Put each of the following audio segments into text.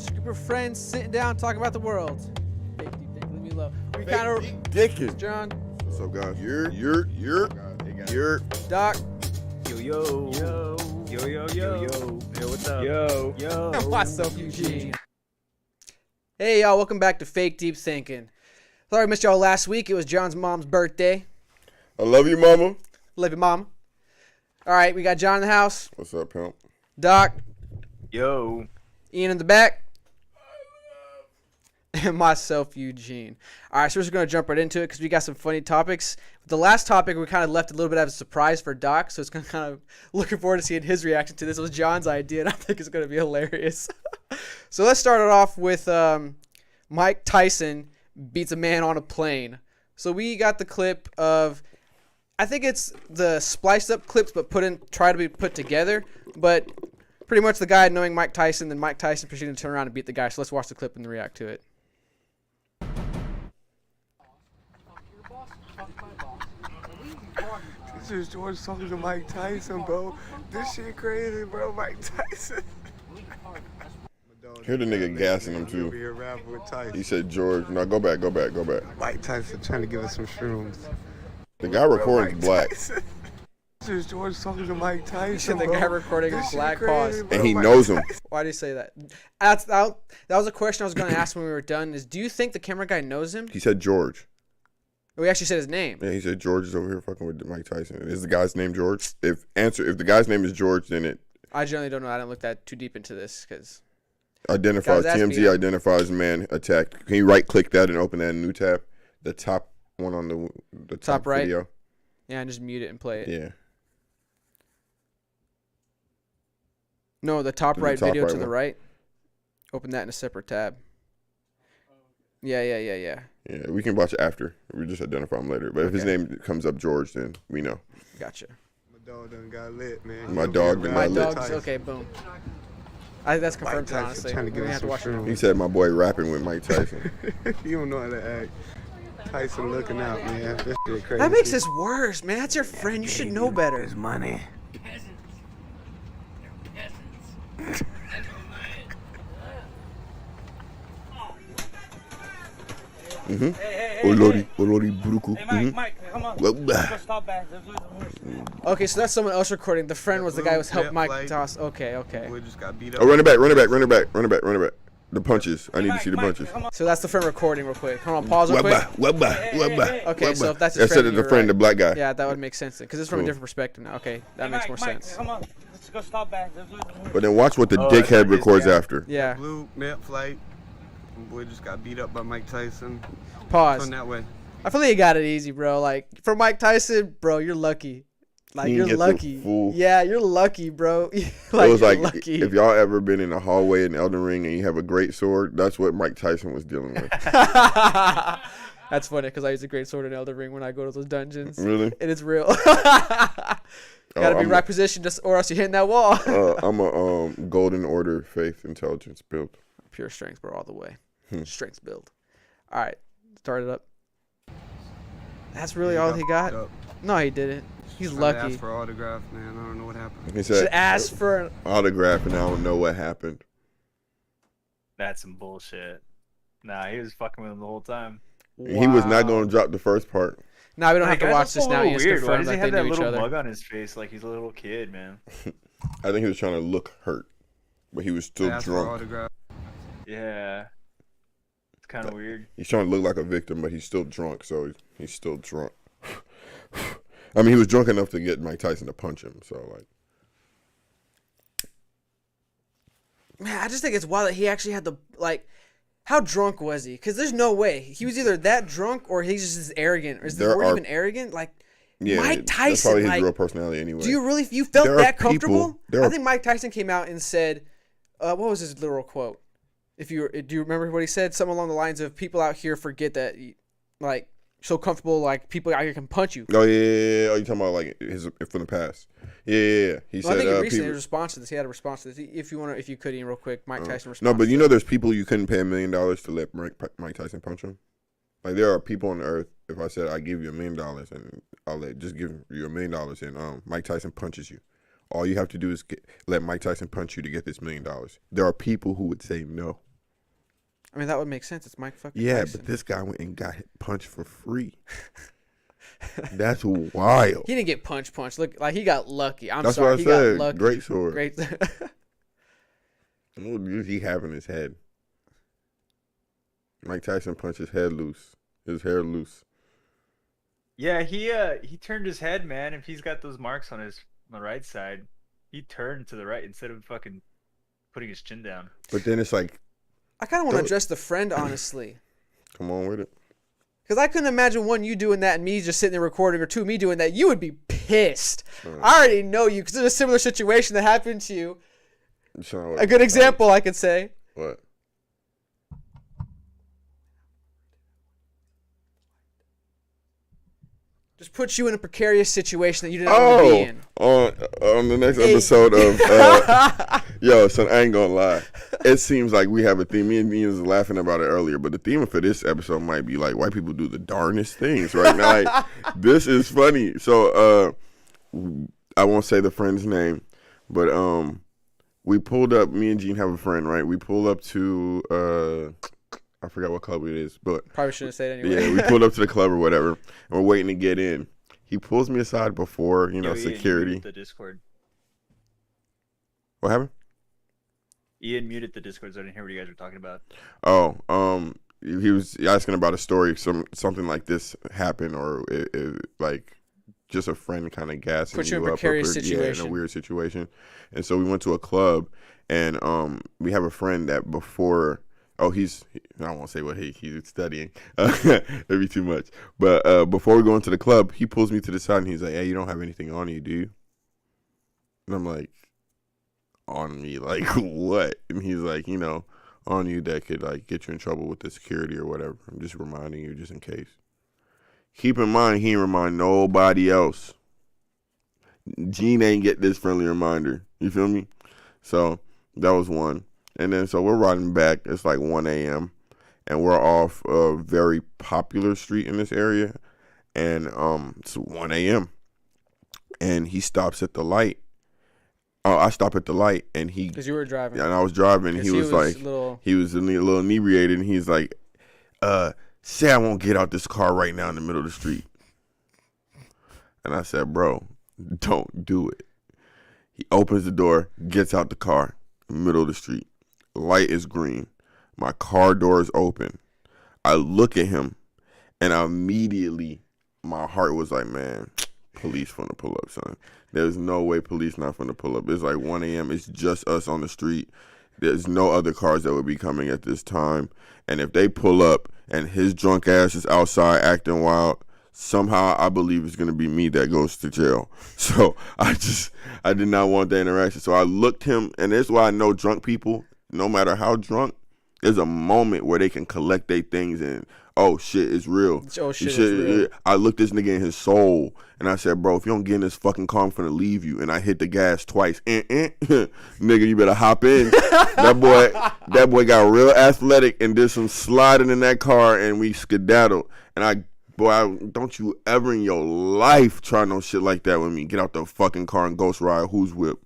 Group of friends sitting down talking about the world. Fake deep dick, leave me low. We Fake kind of deep dickin'. John, What's up, guys? You're. Doc, Yo, what's up? Yo. and myself, Eugene. Hey y'all, welcome back to Fake Deep Thinking. Sorry I missed y'all last week. It was John's mom's birthday. I love you, mama. Love you, mom. All right, we got John in the house. What's up, pimp? Doc, Yo. Ian in the back. And myself, Eugene. All right, so we're just going to jump right into it because we got some funny topics. The last topic, we kind of left a little bit of a surprise for Doc, so it's kind of looking forward to seeing his reaction to this. It was John's idea, and I think it's going to be hilarious. So let's start it off with Mike Tyson beats a man on a plane. So we got the clip of, I think it's the spliced up clips, but try to be put together. But pretty much the guy knowing Mike Tyson, then Mike Tyson proceeded to turn around and beat the guy. So let's watch the clip and react to it. This is George talking to Mike Tyson, bro. This shit crazy, bro. Mike Tyson. Hear the nigga gassing him, too. Be a rapper with Tyson. He said, George. No, go back. Mike Tyson trying to give us some shrooms. The guy recording is black. Tyson. This is George talking to Mike Tyson, The bro. guy recording This is shit black, crazy, pause. bro. And he Mike knows him. Tyson. Why do you say that? That was a question I was going to ask when we were done. Is do you think the camera guy knows him? He said George. We actually said his name. Yeah, he said George is over here fucking with Mike Tyson. Is the guy's name George? If the guy's name is George, then it I generally don't know. I didn't look that too deep into this because identifies, Guys, ask me. TMZ identifies man attacked. Can you right click that and open that in a new tab? The top one on the top right? video. yeah, and just mute it and play it. Yeah. No, the top The right top video right to the one. right. Open that in a separate tab. Yeah. Yeah, we can watch it after. We just identify him later. But if his Okay. name comes up George, then we know. Gotcha. My dog done got lit, man. My He dog gonna done be a My got lit. rapper with dog's Tyson. okay. Boom. That's Mike confirmed. Tyson Honestly, trying to we give us have to some watch it. He shrooms. said my boy rapping with Mike Tyson. You don't know how to act. Tyson looking out, man. This shit crazy. That makes this worse, man. That's your friend. You should know better. It's money. Olori Buruku. Mike, come on. Well, Let's stop back. Okay, so that's someone else recording. The friend was the guy who was helping Jet Mike flight. toss. Okay. We just got beat up. Oh, run it back. The punches. I need to see the punches. So that's the friend recording real quick. Hold on, pause real quick. Okay, so if that's I his said friend, it, the you're friend, the right. black guy. Yeah, that would make sense because it's from a Cool. different perspective now. Okay, that makes more sense. Come on. Let's go stop back. But then watch what the Oh, dickhead that's records his guy. after. Yeah. Blue net flight. Boy just got beat up by Mike Tyson. Pause. On that way. I feel like you got it easy, bro. Like for Mike Tyson, bro, you're lucky. Like He you're didn't get the lucky. full- Yeah, you're lucky, bro. It was you're like lucky. if y'all ever been in a hallway in Elden Ring and you have a great sword, that's what Mike Tyson was dealing with. That's funny because I use a great sword in Elden Ring when I go to those dungeons. Really? And it's real. Gotta be I'm right position, or else you're hitting that wall. I'm a Golden Order Faith Intelligence build. Pure strength, bro, all the way. Hmm. Strength build. All right, start it up. That's really all he got? Up. No, he didn't. He's Trying to lucky. ask for autograph, man. I don't know what happened. He Should said ask for an autograph and I don't know what happened. That's some bullshit. Nah, he was fucking with him the whole time. He was not going to drop the first part. Nah, we don't have That to guy's watch also this a now. little It's weird. Why confirmed does he that have they that knew each little other. mug on his face like he's a little kid, man? I think he was trying to look hurt, but he was still Ask for drunk. autograph. Yeah. It's kind of weird. He's trying to look like a victim, but he's still drunk, so he's still drunk. I mean, he was drunk enough to get Mike Tyson to punch him, so like. Man, I just think it's wild that he actually had the, like, how drunk was he? Because there's no way. He was either that drunk or he's just this arrogant. Or is the There word are- even arrogant? Like, Yeah, Mike that's Tyson, probably his like, real personality anyway. do you felt There are that people- comfortable? there I are- think Mike Tyson came out and said, what was his literal quote? Do you remember what he said? Something along the lines of, people out here forget that, like, so comfortable, like, people out here can punch you. Oh yeah. Oh, you talking about like his from the past? Yeah. He Well, I said think recently people. in response to this, he had a response to this. If you could, Ian, real quick, Mike Tyson response. No, but you to know, that. there's people you couldn't pay $1 million to let Mike Tyson punch him. Like there are people on the earth. If I said I give you $1 million and I'll just give you $1 million and Mike Tyson punches you, all you have to do is let Mike Tyson punch you to get this $1 million. There are people who would say no. I mean, that would make sense. It's Mike fucking Yeah, Tyson. but this guy went and got punched for free. That's wild. He didn't get punched. Look, like he got lucky. I'm That's sorry. what I He said. got lucky. Great sword. Great. What does he have in his head? Mike Tyson punched his head loose. His hair loose. Yeah, he turned his head, man. If he's got those marks on the right side, he turned to the right instead of fucking putting his chin down. But then it's like, I kind of want to address the friend, honestly. come on with it. Because I couldn't imagine, one, you doing that and me just sitting there recording, or two, me doing that. You would be pissed. I already know you because there's a similar situation that happened to you. A good example, I could say. What? Just puts you in a precarious situation that you didn't want to be in. On the next episode of yo, son, I ain't gonna lie. It seems like we have a theme. Me and Ian was laughing about it earlier, but the theme for this episode might be like white people do the darnest things right now. Like, this is funny. So I won't say the friend's name, but we pulled up. Me and Gene have a friend, right? We pulled up to I forgot what club it is, but Probably shouldn't say it anyway. yeah, we pulled up to the club or whatever, and we're waiting to get in. He pulls me aside before, Yo, Ian, security. muted the Discord. What happened? Ian muted the Discord, so I didn't hear what you guys were talking about. Oh, he was asking about a story. Something like this happened, or like just a friend kind of gassing Put you in a up, precarious yeah, in situation. a weird situation. And so we went to a club, and we have a friend that before. Oh, I won't say what he's studying. That'd be too much. But before we go into the club, he pulls me to the side and he's like, "Hey, you don't have anything on you, do you?" And I'm like, "On me? Like what?" And he's like, on you that could like get you in trouble with the security or whatever. I'm just reminding you just in case. Keep in mind, he ain't remind nobody else. Gene ain't get this friendly reminder. You feel me? So that was one. And then so we're riding back. It's like 1 a.m. and we're off a very popular street in this area. And it's 1 a.m. and he stops at the light. Oh, I stop at the light and he. Because you were driving. And I was driving. And he was like, he was a little inebriated. And he's like, say I won't get out this car right now in the middle of the street. And I said, bro, don't do it. He opens the door, gets out the car, middle of the street. Light is green. My car door is open. I look at him, and immediately my heart was like, man, police finna pull up, son. There's no way police not finna pull up. It's like 1 a.m. It's just us on the street. There's no other cars that would be coming at this time. And if they pull up and his drunk ass is outside acting wild, somehow I believe it's going to be me that goes to jail. So I did not want that interaction. So I looked him, and that's why I know drunk people, no matter how drunk, there's a moment where they can collect their things and, oh, shit, it's real. Oh, shit, it's real. I looked this nigga in his soul, and I said, bro, if you don't get in this fucking car, I'm finna leave you. And I hit the gas twice. Nigga, you better hop in. That boy got real athletic and did some sliding in that car, and we skedaddled. And don't you ever in your life try no shit like that with me. Get out the fucking car and ghost ride who's whip.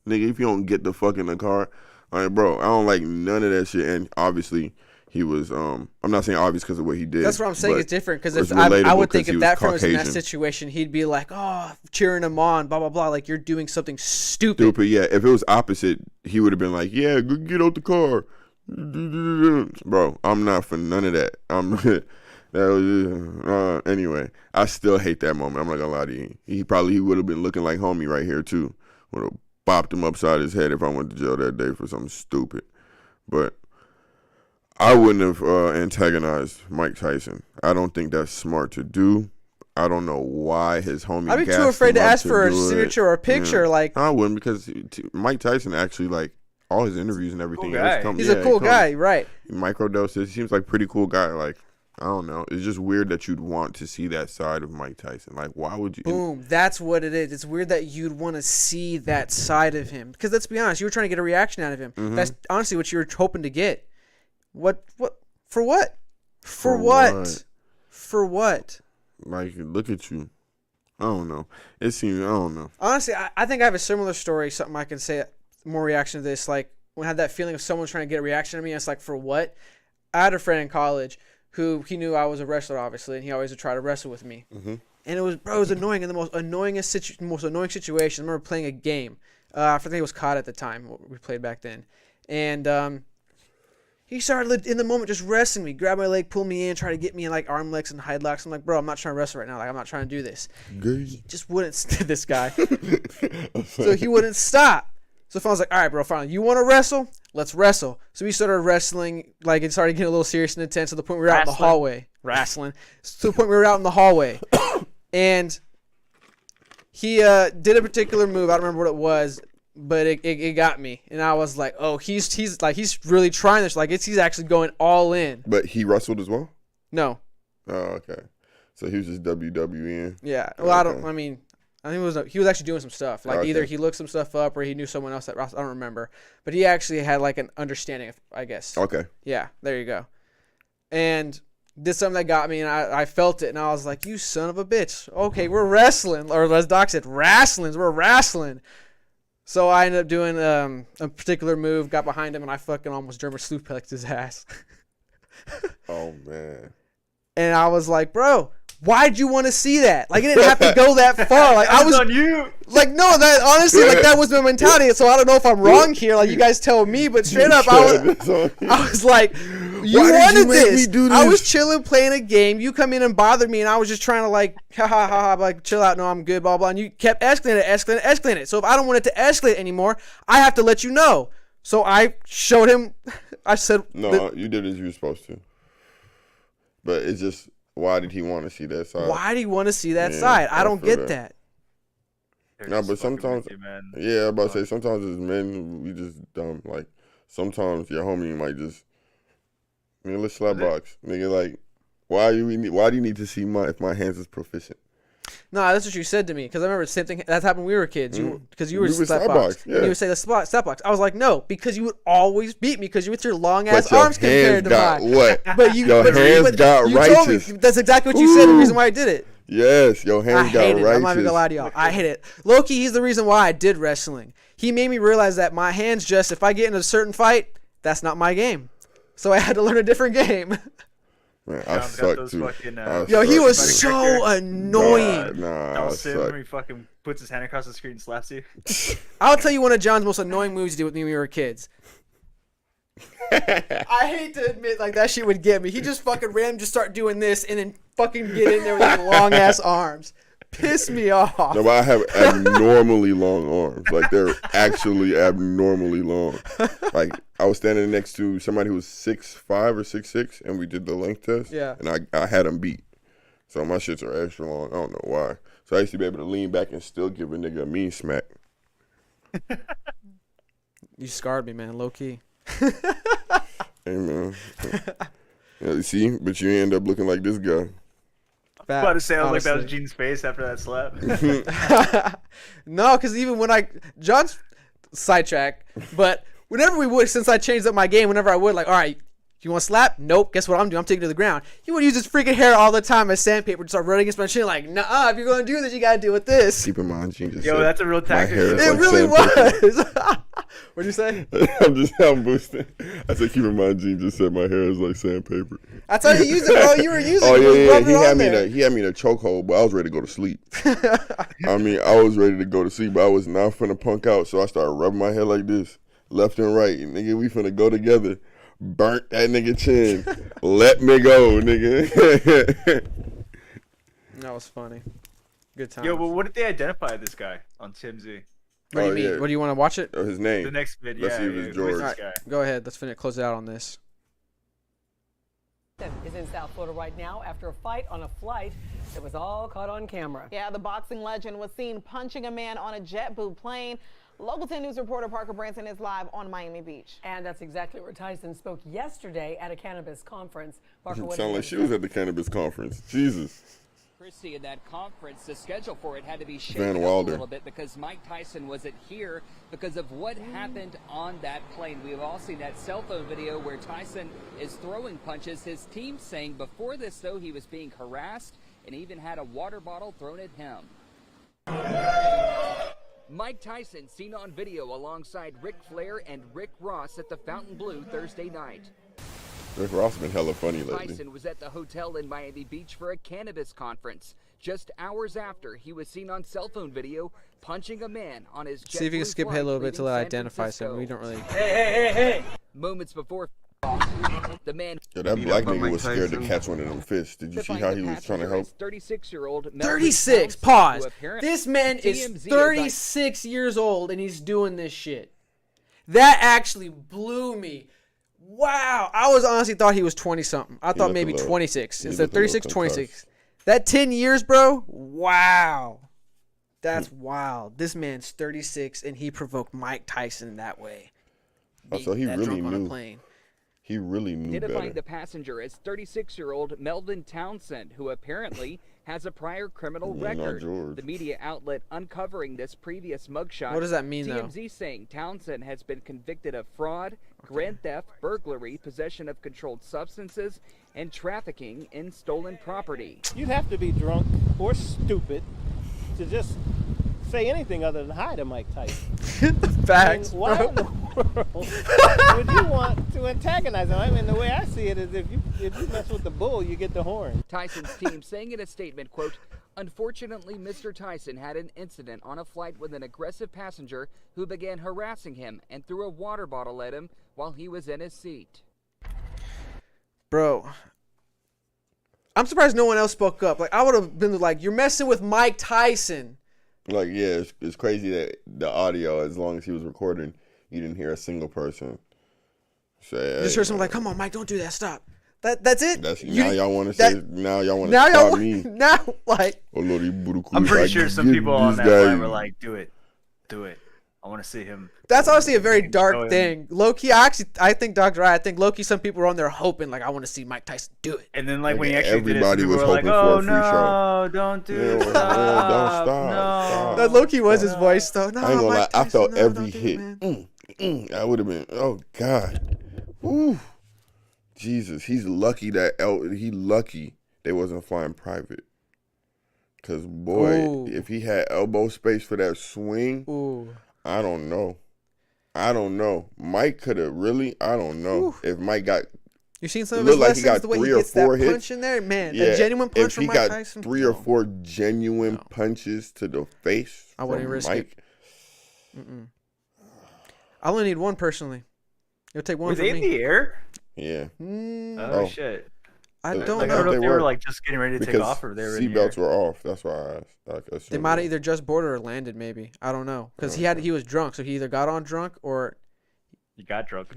Nigga, if you don't get the fuck in the car, all right, bro, I don't like none of that shit. And obviously, he was, I'm not saying obvious because of what he did. That's what I'm saying. It's different because it's I would think relatable if that friend was in that Caucasian. situation, he'd be like, oh, cheering him on, blah, blah, blah. Like, you're doing something stupid. Stupid, yeah. If it was opposite, he would have been like, yeah, get out the car. Bro, I'm not for none of that. Anyway, I still hate that moment. I'm not gonna lie to you. He would have been looking like homie right here too. Would have bopped him upside his head if I went to jail that day for something stupid. But I wouldn't have antagonized Mike Tyson. I don't think that's smart to do. I don't know why his homie. I'd be too afraid to ask for a signature or a picture. Yeah. Like, I wouldn't because Mike Tyson actually like all his interviews and everything. Cool he's a cool guy, right? Microdoses. He seems like a pretty cool guy. Like, I don't know. It's just weird that you'd want to see that side of Mike Tyson. Like, why would you? Boom. That's what it is. It's weird that you'd want to see that side of him. Because let's be honest, you were trying to get a reaction out of him. Mm-hmm. That's honestly what you were hoping to get. What? For what? For what? For what? Like, look at you. I don't know. It seems, I don't know. Honestly, I think I have a similar story, something I can say, more reaction to this. Like, when I had that feeling of someone trying to get a reaction to me, it's like, for what? I had a friend in college who he knew I was a wrestler, obviously, and he always would try to wrestle with me. Mm-hmm. And it was annoying in the most annoying situation. I remember playing a game. I think it was COD at the time, what we played back then. And he started in the moment just wrestling me, grab my leg, pull me in, try to get me in like arm locks and hide locks. I'm like, bro, I'm not trying to wrestle right now. Like, I'm not trying to do this. He just wouldn't. This guy. So he wouldn't stop. So I was like, all right, bro, fine. You want to wrestle? Let's wrestle. So we started wrestling. Like, it started getting a little serious and intense to the point we were out in the hallway. Wrestling. To the point we were out in the hallway. And he did a particular move. I don't remember what it was, but it got me. And I was like, oh, he's really trying this. Like, he's actually going all in. But he wrestled as well? No. Oh, okay. So he was just WWEing. Yeah. Well, okay. I think he was actually doing some stuff. Like, either he looked some stuff up or he knew someone else that I don't remember. But he actually had like an understanding, I guess. Okay. Yeah. There you go. And did something that got me, and I felt it, and I was like, you son of a bitch. Okay, we're wrestling. Or as Doc said, we're wrestling. So I ended up doing a particular move, got behind him, and I fucking almost German suplexed his ass. Oh, man. And I was like, bro, why'd you want to see that? Like, it didn't have to go that far. Like, I was on you. Like, no, that honestly, like, that was my mentality. So I don't know if I'm wrong here. Like, you guys tell me, but straight up, I was like, you wanted this. I was chilling, playing a game. You come in and bothered me, and I was just trying to like, like chill out. No, I'm good, blah blah. And you kept escalating it. So if I don't want it to escalate anymore, I have to let you know. So I showed him. I said, no, you did as you were supposed to. But it's just, why did he want to see that side? Why do you want to see that side? I don't get that. No, but sometimes, yeah, I'm about to say, sometimes as men, we just dumb. Like, sometimes your homie might just, nigga, let's slap box. Nigga, like, why do you need to see if my hands is proficient? No, that's what you said to me, because I remember the same thing that happened when we were kids. Because you were slap box. box. Yeah. And you would say the slap box. I was like, no, because you would always beat me because you with your long ass arms compared to mine. What? But your hands got righteous. Told me, that's exactly what you said. The reason why I did it. Yes, your hands got righteous. I'm not even gonna lie to y'all. I hate it. Loki, he's the reason why I did wrestling. He made me realize that my hands just, if I get in a certain fight, that's not my game. So I had to learn a different game. Man, I suck too. Yo, he was so annoying. Nah, when he fucking puts his hand across the screen and slaps you. I'll tell you one of John's most annoying moves he did with me when we were kids. I hate to admit, like, that shit would get me. He just fucking ran, just start doing this, and then fucking get in there with his long ass arms. Piss me off. No, but I have abnormally long arms. Like, they're actually abnormally long. Like, I was standing next to somebody who was 6'5" or 6'6", and we did the length test. Yeah. And I had him beat. So my shits are extra long. I don't know why. So I used to be able to lean back and still give a nigga a mean smack. You scarred me, man, low key. Hey, man. Yeah, see? But you end up looking like this guy. I was about to say, I was like, that was Eugene's face after that slap. No, because even when John's sidetrack, but whenever we would, since I changed up my game, whenever I would, like, all right, you want to slap? Nope. Guess what I'm doing? I'm taking it to the ground. He would use his freaking hair all the time as sandpaper to start running against my chin. Like, nah, if you're going to do this, you got to deal with this. Keep in mind, Gene just Yo, said, that's a real tactic. It like really was. What'd you say? I'm boosting. I said, keep in mind, Gene just said my hair is like sandpaper. That's how you use it, bro. You were using it. Oh, yeah. He had me in a chokehold, but I was ready to go to sleep. I was ready to go to sleep, but I was not finna punk out, so I started rubbing my head like this, left and right. Nigga, we finna go together. Burnt that nigga chin. Let me go, nigga. That was funny. Good time. Yo, but what did they identify this guy on TMZ? What do you mean? Yeah. What do you want to watch it? Oh, his name. The next vid, Let's see if it's George. Right, go ahead. Let's close it out on this. Is in South Florida right now after a fight on a flight that was all caught on camera. Yeah, the boxing legend was seen punching a man on a JetBlue plane. Local 10 News reporter Parker Branson is live on Miami Beach. And that's exactly where Tyson spoke yesterday at a cannabis conference. Parker, It sounded like she was at the cannabis conference. Jesus. Christie at that conference, the schedule for it had to be Van shaken up a Wilder. little bit because Mike Tyson wasn't here because of what happened on that plane. We've all seen that cell phone video where Tyson is throwing punches. His team saying before this, though, he was being harassed and even had a water bottle thrown at him. Mike Tyson seen on video alongside Ric Flair and Rick Ross at the Fontainebleau Thursday night. Rick Ross been hella funny lately. Tyson was at the hotel in Miami Beach for a cannabis conference. Just hours after, he was seen on cell phone video punching a man on his jet. See if you can skip ahead a little bit till it identifies him. We don't really. Hey. Moments before the man. Yo, that black nigga was scared to catch one of them fish. Did you see how he was trying to help? 36-year-old. 36. Pause. This man is 36 years old and he's doing this shit. That actually blew me. Wow. I was honestly thought he was 20 something. I thought maybe 26. Instead of 36, 26. That 10 years, bro. Wow. That's wild. This man's 36 and he provoked Mike Tyson that way. Oh, so he really knew. He really knew Identifying better. the passenger as 36-year-old Melvin Townsend, who apparently has a prior criminal record. The media outlet uncovering this previous mugshot. What does that mean, though? TMZ saying Townsend has been convicted of fraud, grand theft, burglary, possession of controlled substances, and trafficking in stolen property. You'd have to be drunk or stupid to just say anything other than hi to Mike Tyson. Facts, why bro. in the world would you want to antagonize him? I mean, the way I see it is if you mess with the bull, you get the horn. Tyson's team saying in a statement, quote, "Unfortunately, Mr. Tyson had an incident on a flight with an aggressive passenger who began harassing him and threw a water bottle at him while he was in his seat." Bro, I'm surprised no one else spoke up. Like, I would have been like, you're messing with Mike Tyson. Like, yeah, it's crazy that the audio, as long as he was recording, you didn't hear a single person say. You just heard someone like, "Come on, Mike, don't do that. Stop." That's it. Now y'all want to say. Now y'all want to stop me. Now, like. I'm pretty sure some people on that line were like, "Do it. I want to see him." That's honestly a very dark thing. Low key, I think Dr. I think low key some people were on there hoping like, I want to see Mike Tyson do it. And then like when he actually everybody did it, was people were like, hoping for a free "Oh no, don't do it. Don't Stop. stop. That low key was his voice though. No, I ain't gonna lie, Mike I felt Tyson, no, every don't hit. do it, I would have been. Oh God. Woo. Jesus, he's lucky he lucky they wasn't flying private. Cause boy, if he had elbow space for that swing, I don't know. Mike could have really. I don't know if Mike got. You seen some of his lessons, the way he gets that punch in there, man. Yeah, a genuine punch from Mike Tyson. If he got 3 or 4 genuine punches to the face, I wouldn't risk Mike. it. I only need one personally. It'll take one. Were for they me. in the air? Yeah. Oh shit. I don't know. I don't know if they were like just getting ready to take off or they were in the air. Seatbelts were off. That's why I asked. They might have either just boarded or landed, maybe. I don't know, because he was drunk, so he either got on drunk or he got drunk.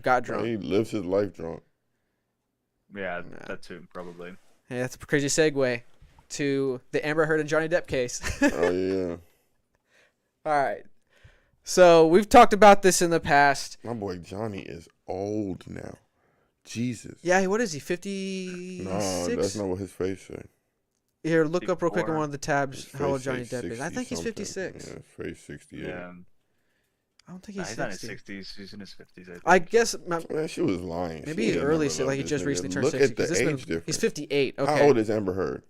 He lives his life drunk. Yeah, that too, probably. Hey, that's a crazy segue to the Amber Heard and Johnny Depp case. Oh yeah. All right. So we've talked about this in the past. My boy Johnny is old now. Jesus. Yeah, what is he? 56? No, that's not what his face said. Here, look up real quick on 54. one of the tabs His how old face Johnny say Depp is. I think he's 60 56. something. Yeah, his face 68. Yeah. I don't think Nah, he's he's not in 60. his 60s. He's in his 50s, I think. I guess Man, she was lying. maybe She he's ain't early, never so like he loved just this recently nigga. turned Look 60. at the age difference. He's 58. Okay. How old is Amber Heard?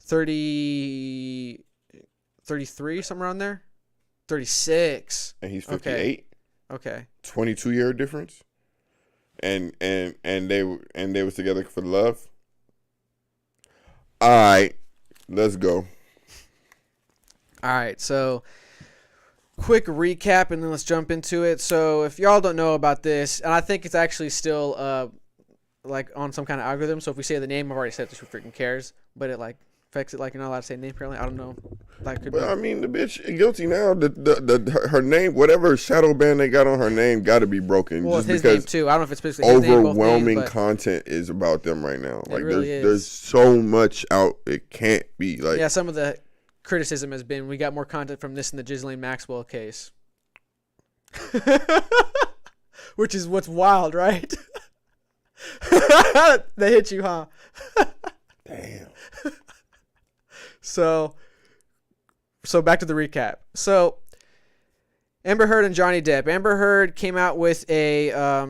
33, somewhere around there. 36. And he's 58. Okay. 22-year difference. And they was together for love. All right, let's go. All right, so quick recap and then let's jump into it. So if y'all don't know about this, and I think it's actually still like on some kind of algorithm. So if we say the name, I've already said this, who freaking cares? But it like affects it like you're not allowed to say name apparently. I don't know. That could But be. I mean, the bitch guilty now. Her name, whatever shadow band they got on her name, got to be broken. Well, just his because name too. I don't know if it's specifically his name, both names, overwhelming but content is about them right now. Like really there's is. so much out. It can't be like. yeah, some of the criticism has been we got more content from this in the Ghislaine Maxwell case, which is what's wild, right? They hit you, huh? Damn. So back to the recap. So Amber Heard and Johnny Depp. Amber Heard came out with a I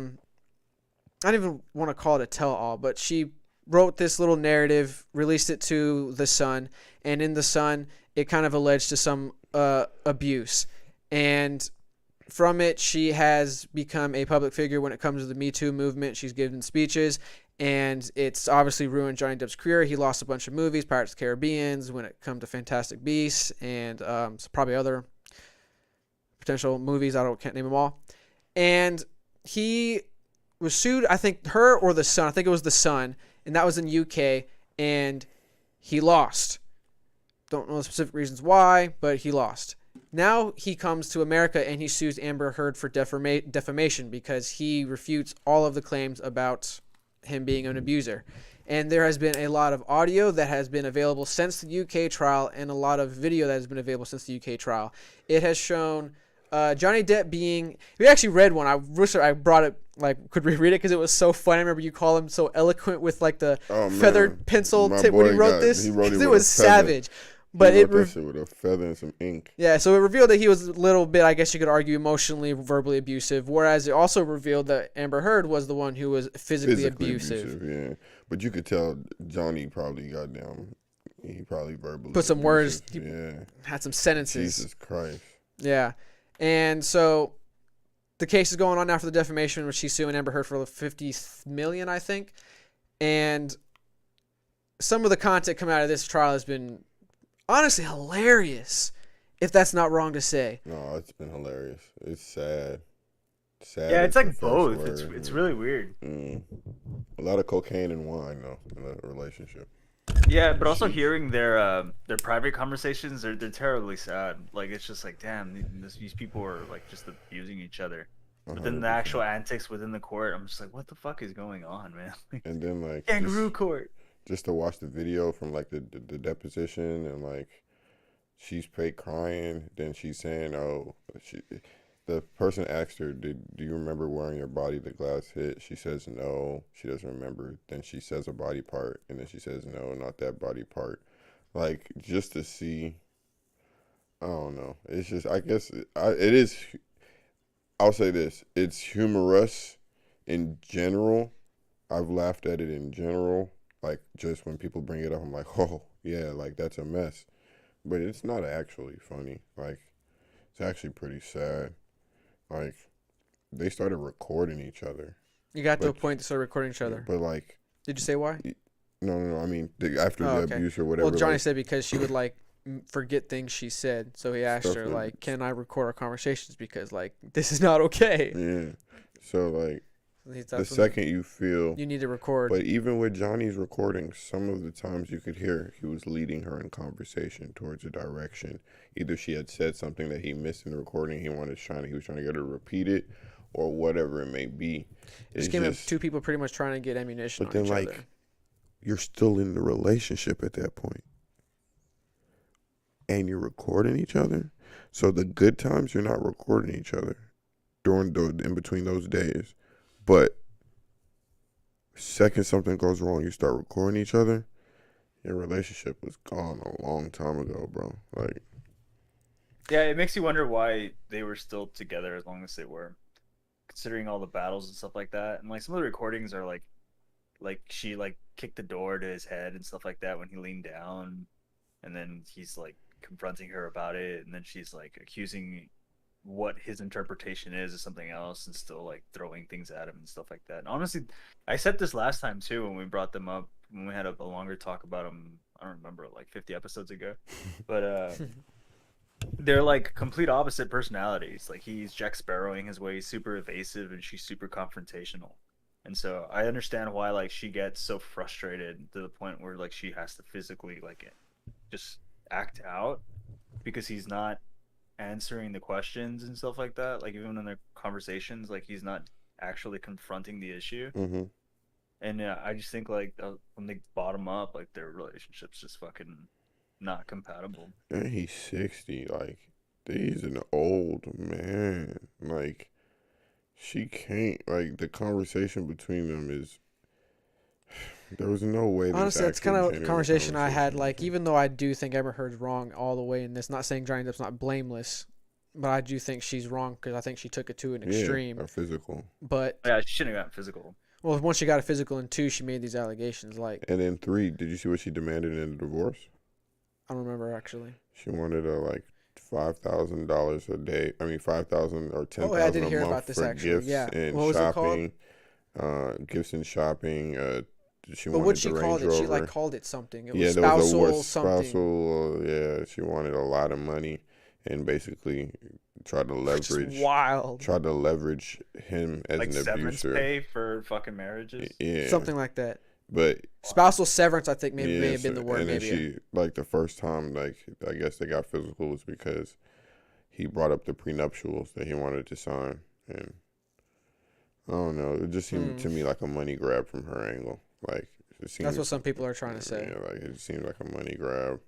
don't even want to call it a tell-all, but she wrote this little narrative, released it to The Sun, and in The Sun, it kind of alleged to some abuse. And from it, she has become a public figure when it comes to the Me Too movement. She's given speeches, and it's obviously ruined Johnny Depp's career. He lost a bunch of movies, Pirates of the Caribbean, when it comes to Fantastic Beasts, and probably other potential movies. Can't name them all. And he was sued, I think her or the Sun. I think it was the Sun, and that was in UK, and he lost. Don't know the specific reasons why, but he lost. Now he comes to America and he sues Amber Heard for defamation because he refutes all of the claims about him being an abuser. And there has been a lot of audio that has been available since the UK trial and a lot of video that has been available since the UK trial. It has shown Johnny Depp being... We actually read one. I wish I brought it, could reread it because it was so fun. I remember you call him so eloquent with the feathered pencil tip when he wrote this. It was savage. But he wrote that shit with a feather and some ink. Yeah, so it revealed that he was a little bit, I guess you could argue, emotionally, verbally abusive. Whereas it also revealed that Amber Heard was the one who was physically abusive. Yeah, but you could tell Johnny probably he probably verbally put some words. Yeah, had some sentences. Jesus Christ. Yeah, and so the case is going on now for the defamation, which she's suing Amber Heard for $50 million, I think. And some of the content coming out of this trial has been honestly hilarious, if that's not wrong to say. No, it's been hilarious. It's sad. Yeah, it's like both. It's really weird. A lot of cocaine and wine, though, in a relationship. Yeah, but also hearing their private conversations, they're terribly sad. It's just damn, these people are just abusing each other. But then the actual antics within the court, I'm just what the fuck is going on, man? And then kangaroo court. Just to watch the video from the deposition and she's fake crying, then she's saying, the person asked her, do you remember wearing your body the glass hit? She says no, she doesn't remember. Then she says a body part, and then she says no, not that body part. Just to see, I don't know. It's just, I guess it is. I'll say this: it's humorous in general. I've laughed at it in general. Just when people bring it up, I'm like, oh, yeah, that's a mess. But it's not actually funny. It's actually pretty sad. They started recording each other. You got to a point to start recording each other. But, did you say why? No. I mean, after the abuse or whatever. Well, Johnny said because she would, forget things she said. So he asked her, can I record our conversations? Because, this is not okay. Yeah. So, the second you feel you need to record. But even with Johnny's recording, some of the times you could hear he was leading her in conversation towards a direction. Either she had said something that he missed in the recording, he was trying to get her to repeat it, or whatever it may be. This came of two people pretty much trying to get ammunition on each other. You're still in the relationship at that point. And you're recording each other. So the good times, you're not recording each other in between those days. But second something goes wrong, you start recording each other, your relationship was gone a long time ago, bro. Yeah, it makes you wonder why they were still together as long as they were, considering all the battles and stuff like that. And some of the recordings are she kicked the door to his head and stuff like that when he leaned down, and then he's confronting her about it, and then she's accusing what his interpretation is of something else and still throwing things at him and stuff like that. And honestly, I said this last time too when we brought them up, when we had a longer talk about them. I don't remember, 50 episodes ago, but they're complete opposite personalities. He's Jack Sparrowing his way, he's super evasive, and she's super confrontational. And so I understand why she gets so frustrated to the point where she has to physically just act out because he's not answering the questions and stuff like that. Even in their conversations, he's not actually confronting the issue. Mm-hmm. And I just think when they bottom up, their relationship's just fucking not compatible. And he's 60. He's an old man. She can't. The conversation between them is. There was no way. Honestly, that's kind of a conversation I had. Even though I do think Amber Heard's wrong all the way in this, not saying Johnny Depp's not blameless, but I do think she's wrong because I think she took it to an extreme. Yeah, physical. But yeah, she shouldn't have gotten physical. Well, once she got a physical, and 2, she made these allegations. And then 3, did you see what she demanded in the divorce? I don't remember actually. She wanted $5,000 a day. I mean, 5,000 or 10,000 Oh, yeah, I did a hear month about this for actually. gifts Yeah. and What was it shopping. Gifts and shopping. She But wanted what she the called Range it? She Rover. like called it something. It Yeah, was there was spousal a something. spousal. Yeah, she wanted a lot of money and basically tried to Which is leverage. wild. Tried to leverage him as Like an severance abuser. pay for fucking marriages. Yeah, Something like that. But Spousal severance, I think may yeah, have been the word. and then Maybe. she like the first time, like I guess they got physical was because he brought up the prenuptials that he wanted to sign, and I don't know. It just seemed to me like a money grab from her angle. Like it seemed, That's what some people are trying to say. Yeah, like it just seemed like a money grab.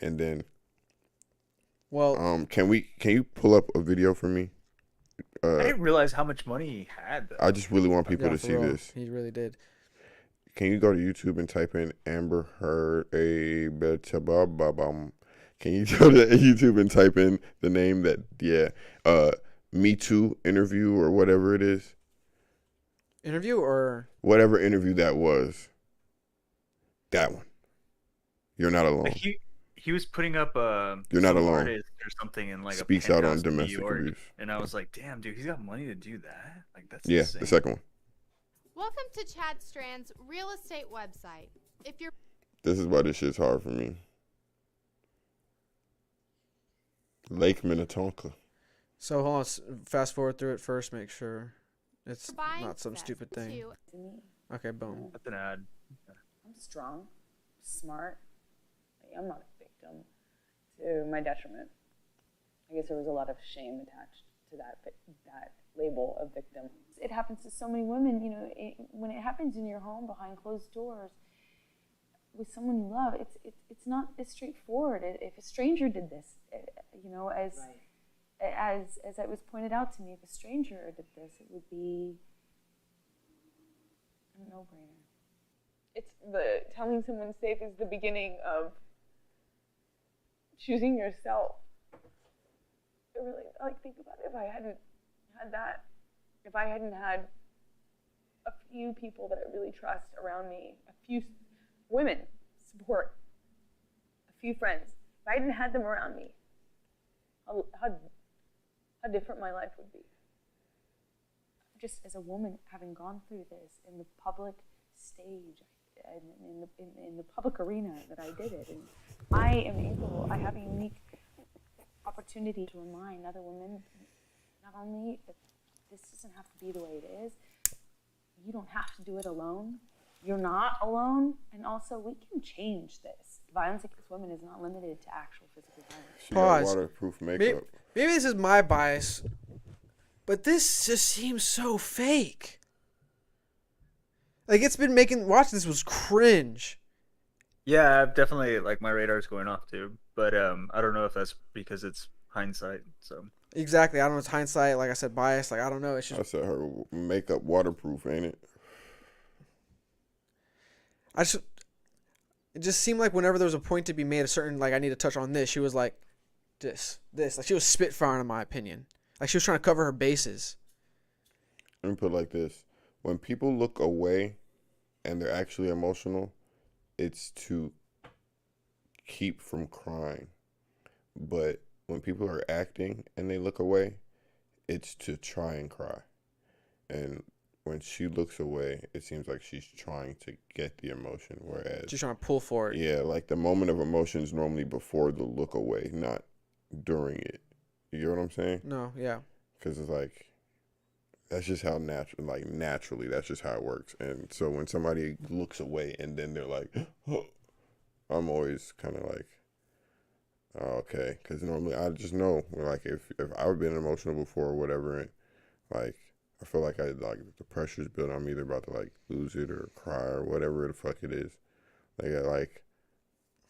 And then, well, can you pull up a video for me? I didn't realize how much money he had. Though. I just really want people yeah, to for see real. this. He really did. Can you go to YouTube and type in Amber Heard a bum? Can you go to YouTube and type in the name that Me Too interview or whatever it is? Interview or whatever interview that was. That one. You're not alone. Like he was putting up You're not some alone. artist or something in like Speaks a out on penthouse in New domestic York, abuse. and I was like, damn, dude, he's got money to do that. Like that's Yeah, insane. the second one. Welcome to Chad Strand's real estate website. If you're This is why this shit's hard for me. Lake Minnetonka. so hold on. Fast forward through it first. Make sure it's buying not some stupid thing. to Okay, boom. That's an ad. I'm strong, smart. I'm not a victim to my detriment. I guess there was a lot of shame attached to that label of victim. It happens to so many women, you know, when it happens in your home behind closed doors with someone you love, it's not as straightforward. If a stranger did this, you know, as it was pointed out to me, if a stranger did this, it would be a no-brainer. It's the telling someone safe is the beginning of choosing yourself. I really think about it. If I hadn't had that, if I hadn't had a few people that I really trust around me, a few women support, a few friends, if I hadn't had them around me, how different my life would be. Just as a woman, having gone through this in the public stage, and in the public arena that I did it, and I have a unique opportunity to remind other women, not only that this doesn't have to be the way it is, you don't have to do it alone, you're not alone, and also we can change this. Violence against women is not limited to actual physical violence. She got waterproof makeup. Maybe this is my bias, but this just seems so fake. Like it's been watching this was cringe. Yeah, I've definitely like my radar's going off too, but I don't know if that's because it's hindsight. So exactly, I don't know. It's hindsight. Like I said, bias. Like I don't know. It's just I said her makeup waterproof, ain't it? It just seemed like whenever there was a point to be made, a certain like I need to touch on this, she was like, this. Like she was spitfiring, in my opinion. Like she was trying to cover her bases. Let me put it like this: when people look away, and they're actually emotional, it's to keep from crying. But when people are acting and they look away, it's to try and cry. And when she looks away, it seems like she's trying to get the emotion, whereas She's trying to pull for it. Yeah, like the moment of emotion is normally before the look away, not during it. You get what I'm saying? No, yeah. Because it's like, that's just how naturally, that's just how it works. And so when somebody looks away and then they're like, oh, I'm always kind of like, oh, okay. Because normally I just know, like, if I've been emotional before or whatever, and like, I feel like the pressure's built. I'm either about to like lose it or cry or whatever the fuck it is. Like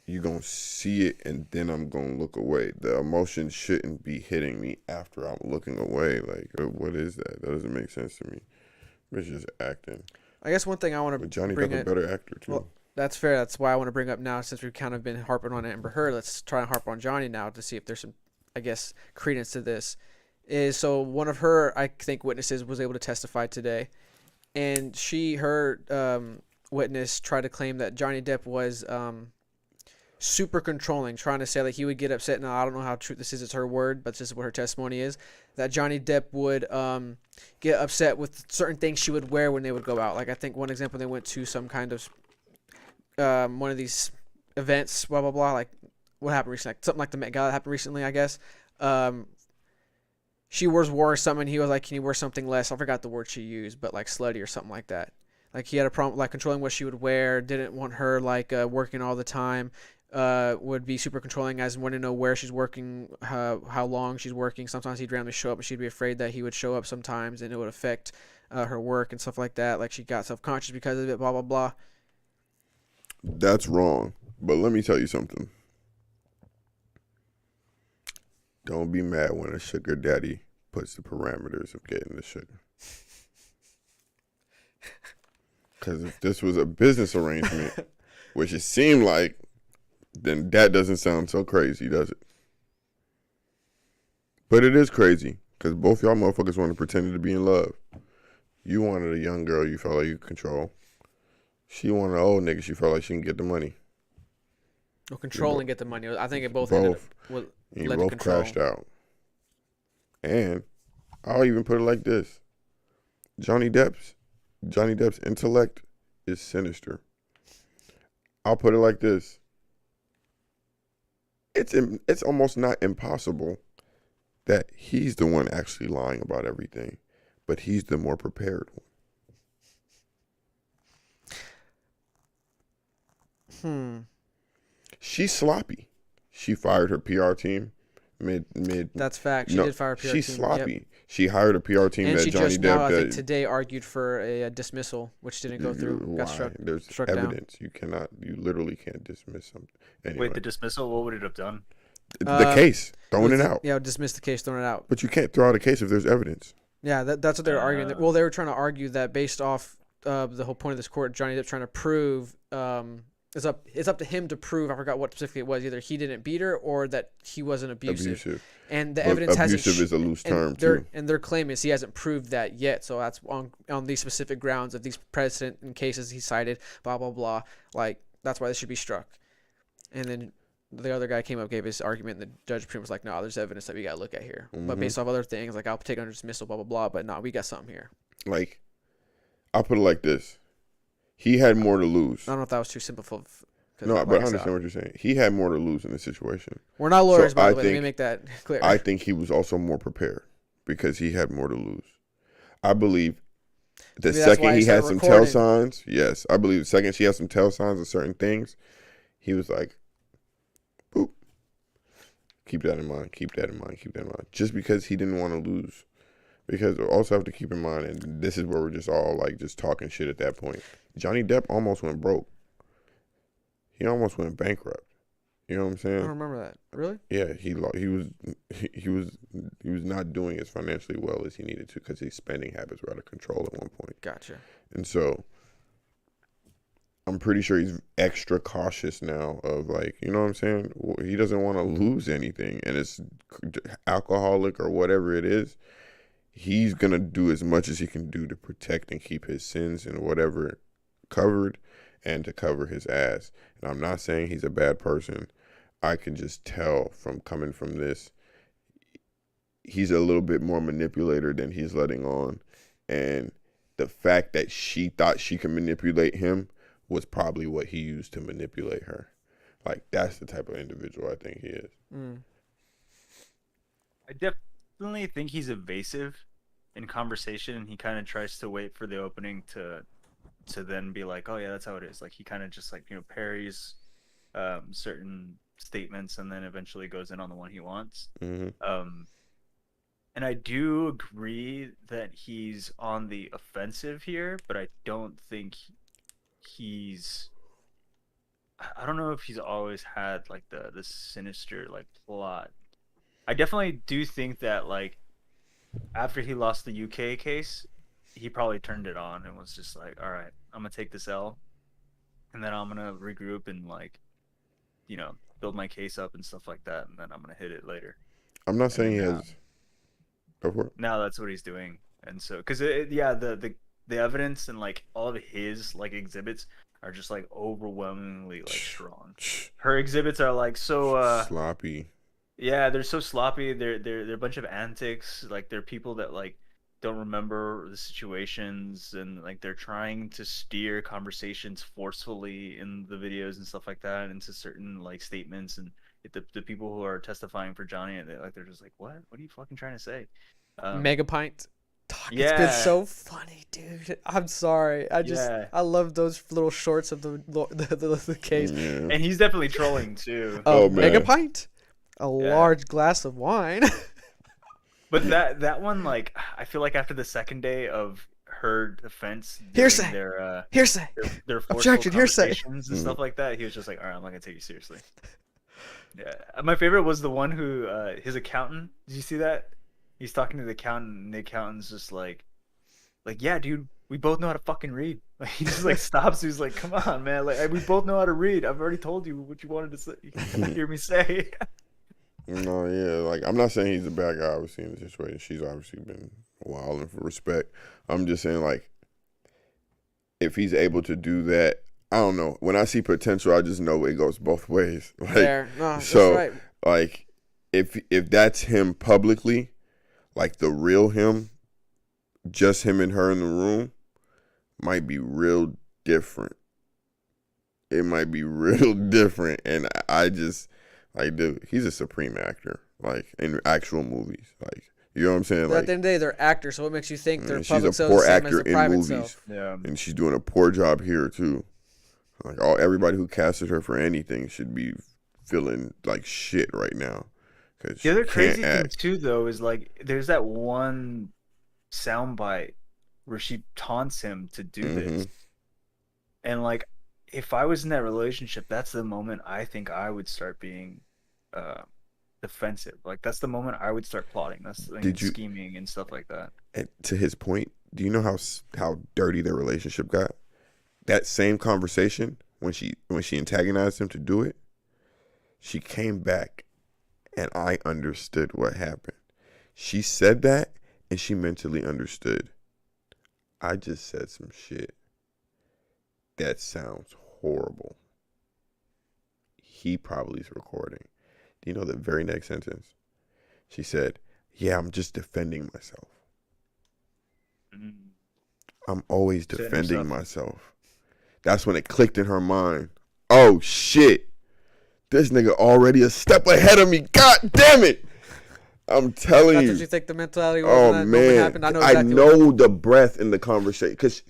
you gonna see it and then I'm gonna look away. The emotion shouldn't be hitting me after I'm looking away. Like what is that? That doesn't make sense to me. It's just acting. I guess one thing I want to Johnny Depp a better actor too. Well, that's fair. That's why I want to bring up now, since we've kind of been harping on Amber Heard. Let's try and harp on Johnny now to see if there's some, I guess, credence to this. So one of her, I think, witnesses was able to testify today, and her witness tried to claim that Johnny Depp was super controlling, trying to say like he would get upset. Now I don't know how true this is. It's her word, but this is what her testimony is. That Johnny Depp would get upset with certain things she would wear when they would go out. Like I think one example, they went to some kind of one of these events, blah blah blah. Like what happened recently? Like, something like the Met Gala that happened recently, I guess. She wore something. He was like, "Can you wear something less?" I forgot the word she used, but like slutty or something like that. Like he had a problem like controlling what she would wear. Didn't want her like working all the time. Would be super controlling, as wanting to know where she's working, how long she's working. Sometimes he'd randomly show up, and she'd be afraid that he would show up sometimes, and it would affect her work and stuff like that. Like she got self-conscious because of it. Blah blah blah. That's wrong. But let me tell you something. Don't be mad when a sugar daddy puts the parameters of getting the sugar. Because if this was a business arrangement, which it seemed like, then that doesn't sound so crazy, does it? But it is crazy, because both y'all motherfuckers want to pretend to be in love. You wanted a young girl you felt like you could control. She wanted an old nigga she felt like she can get the money. Well, control and get the money. I think it both ended up with you both crashed out. And I'll even put it like this. Johnny Depp's intellect is sinister. I'll put it like this. It's almost not impossible that he's the one actually lying about everything, but he's the more prepared one. She's sloppy. She fired her PR team mid. That's fact. She did fire a PR team. She's sloppy. Yep. She hired a PR team and that she Johnny just Depp now, I think today argued for a dismissal, which didn't go through. Why? Got struck. There's struck evidence. Down. You literally can't dismiss something. Anyway. Wait, the dismissal, what would it have done? The case, throwing it out. Yeah, dismiss the case, throwing it out. But you can't throw out a case if there's evidence. Yeah, that's what they were arguing. Well, they were trying to argue that based off the whole point of this court, Johnny Depp trying to prove it's up to him to prove. I forgot what specifically it was. Either he didn't beat her or that he wasn't abusive. And the evidence hasn't. Abusive is a loose term too. And their claim is he hasn't proved that yet. So that's on these specific grounds of these precedent and cases he cited. Blah blah blah. Like that's why this should be struck. And then the other guy came up, gave his argument, and the judge pretty much was like, "No, there's evidence that we gotta look at here." Mm-hmm. But based off other things, like I'll take under dismissal, blah blah blah. But no, we got something here. Like, I'll put it like this: he had more to lose. I don't know if that was too simple. No, but I understand what you're saying. He had more to lose in this situation. We're not lawyers, by the way. Let me make that clear. I think he was also more prepared because he had more to lose. I believe the second he had some tell signs, yes, I believe the second she had some tell signs of certain things, he was like, boop. Keep that in mind. Keep that in mind. Keep that in mind. Just because he didn't want to lose. Because we also have to keep in mind, and this is where we're just all like just talking shit at that point. Johnny Depp almost went broke. He almost went bankrupt. You know what I'm saying? I don't remember that. Really? Yeah, he was not doing as financially well as he needed to because his spending habits were out of control at one point. Gotcha. And so I'm pretty sure he's extra cautious now of like, you know what I'm saying? He doesn't want to lose anything, and it's alcoholic or whatever it is. He's going to do as much as he can do to protect and keep his sins and whatever covered and to cover his ass. And I'm not saying he's a bad person. I can just tell from coming from this, he's a little bit more manipulator than he's letting on. And the fact that she thought she could manipulate him was probably what he used to manipulate her. Like, that's the type of individual I think he is. I definitely think he's evasive in conversation, and he kind of tries to wait for the opening to then be like, oh yeah, that's how it is. Like he kind of just like, parries certain statements and then eventually goes in on the one he wants. Mm-hmm. And I do agree that he's on the offensive here, but I don't think I don't know if he's always had like the sinister like plot. I definitely do think that like after he lost the UK case, he probably turned it on and was just like, all right, I'm going to take this L and then I'm going to regroup and like, build my case up and stuff like that. And then I'm going to hit it later. I'm not saying he has. Go for it. Now that's what he's doing. And so, cause the evidence and like all of his like exhibits are just like overwhelmingly like strong. Her exhibits are like so sloppy. Yeah, they're so sloppy. They're a bunch of antics. Like they're people that like don't remember the situations, and like they're trying to steer conversations forcefully in the videos and stuff like that into certain like statements. And the people who are testifying for Johnny, they're just like, what are you fucking trying to say? Megapint. It's been Yeah. so funny, dude. I'm sorry. I love those little shorts of the case. Yeah. And he's definitely trolling too. Oh, man. Megapint? A large glass of wine. But that one, like, I feel like after the second day of her defense, Hearsay. Hearsay. their forceful Objection. Hearsay. conversations and stuff like that, he was just like, all right, I'm not gonna take you seriously. Yeah, my favorite was the one who his accountant. Did you see that? He's talking to the accountant, and the accountant's just like, yeah, dude, we both know how to fucking read. Like, he just like stops. He's like, come on, man, like we both know how to read. I've already told you what you wanted to say. You can hear me say. No, yeah, like I'm not saying he's a bad guy. Obviously, in the situation, she's obviously been wilding for respect. I'm just saying, like, if he's able to do that, I don't know. When I see potential, I just know it goes both ways. Like, There, no, so, that's right. like, if that's him publicly, like the real him, just him and her in the room, might be real different. It might be real different, and I just. Like, dude, he's a supreme actor, like, in actual movies. Like, you know what I'm saying? But like, at the end of the day, they're actors, so what makes you think their she's public a self poor is the same actor as the in private movies. self? Yeah. And she's doing a poor job here, too. Like, everybody who casted her for anything should be feeling like shit right now. Cause The other she crazy can't thing, act. too, though, is, like, there's that one soundbite where she taunts him to do this. And, like, if I was in that relationship, that's the moment I think I would start being defensive. Like, that's the moment I would start plotting. That's like, scheming and stuff like that. And to his point, do you know how dirty their relationship got? That same conversation, when she antagonized him to do it, she came back and I understood what happened. She said that and she mentally understood. I just said some shit that sounds horrible. He probably is recording. Do you know the very next sentence? She said, yeah, I'm just defending myself. I'm always defending myself. That's when it clicked in her mind. Oh, shit. This nigga already a step ahead of me. God damn it. I'm telling you. That's what you think the mentality was Oh, when that moment man. happened? I know the breath in the conversation. Because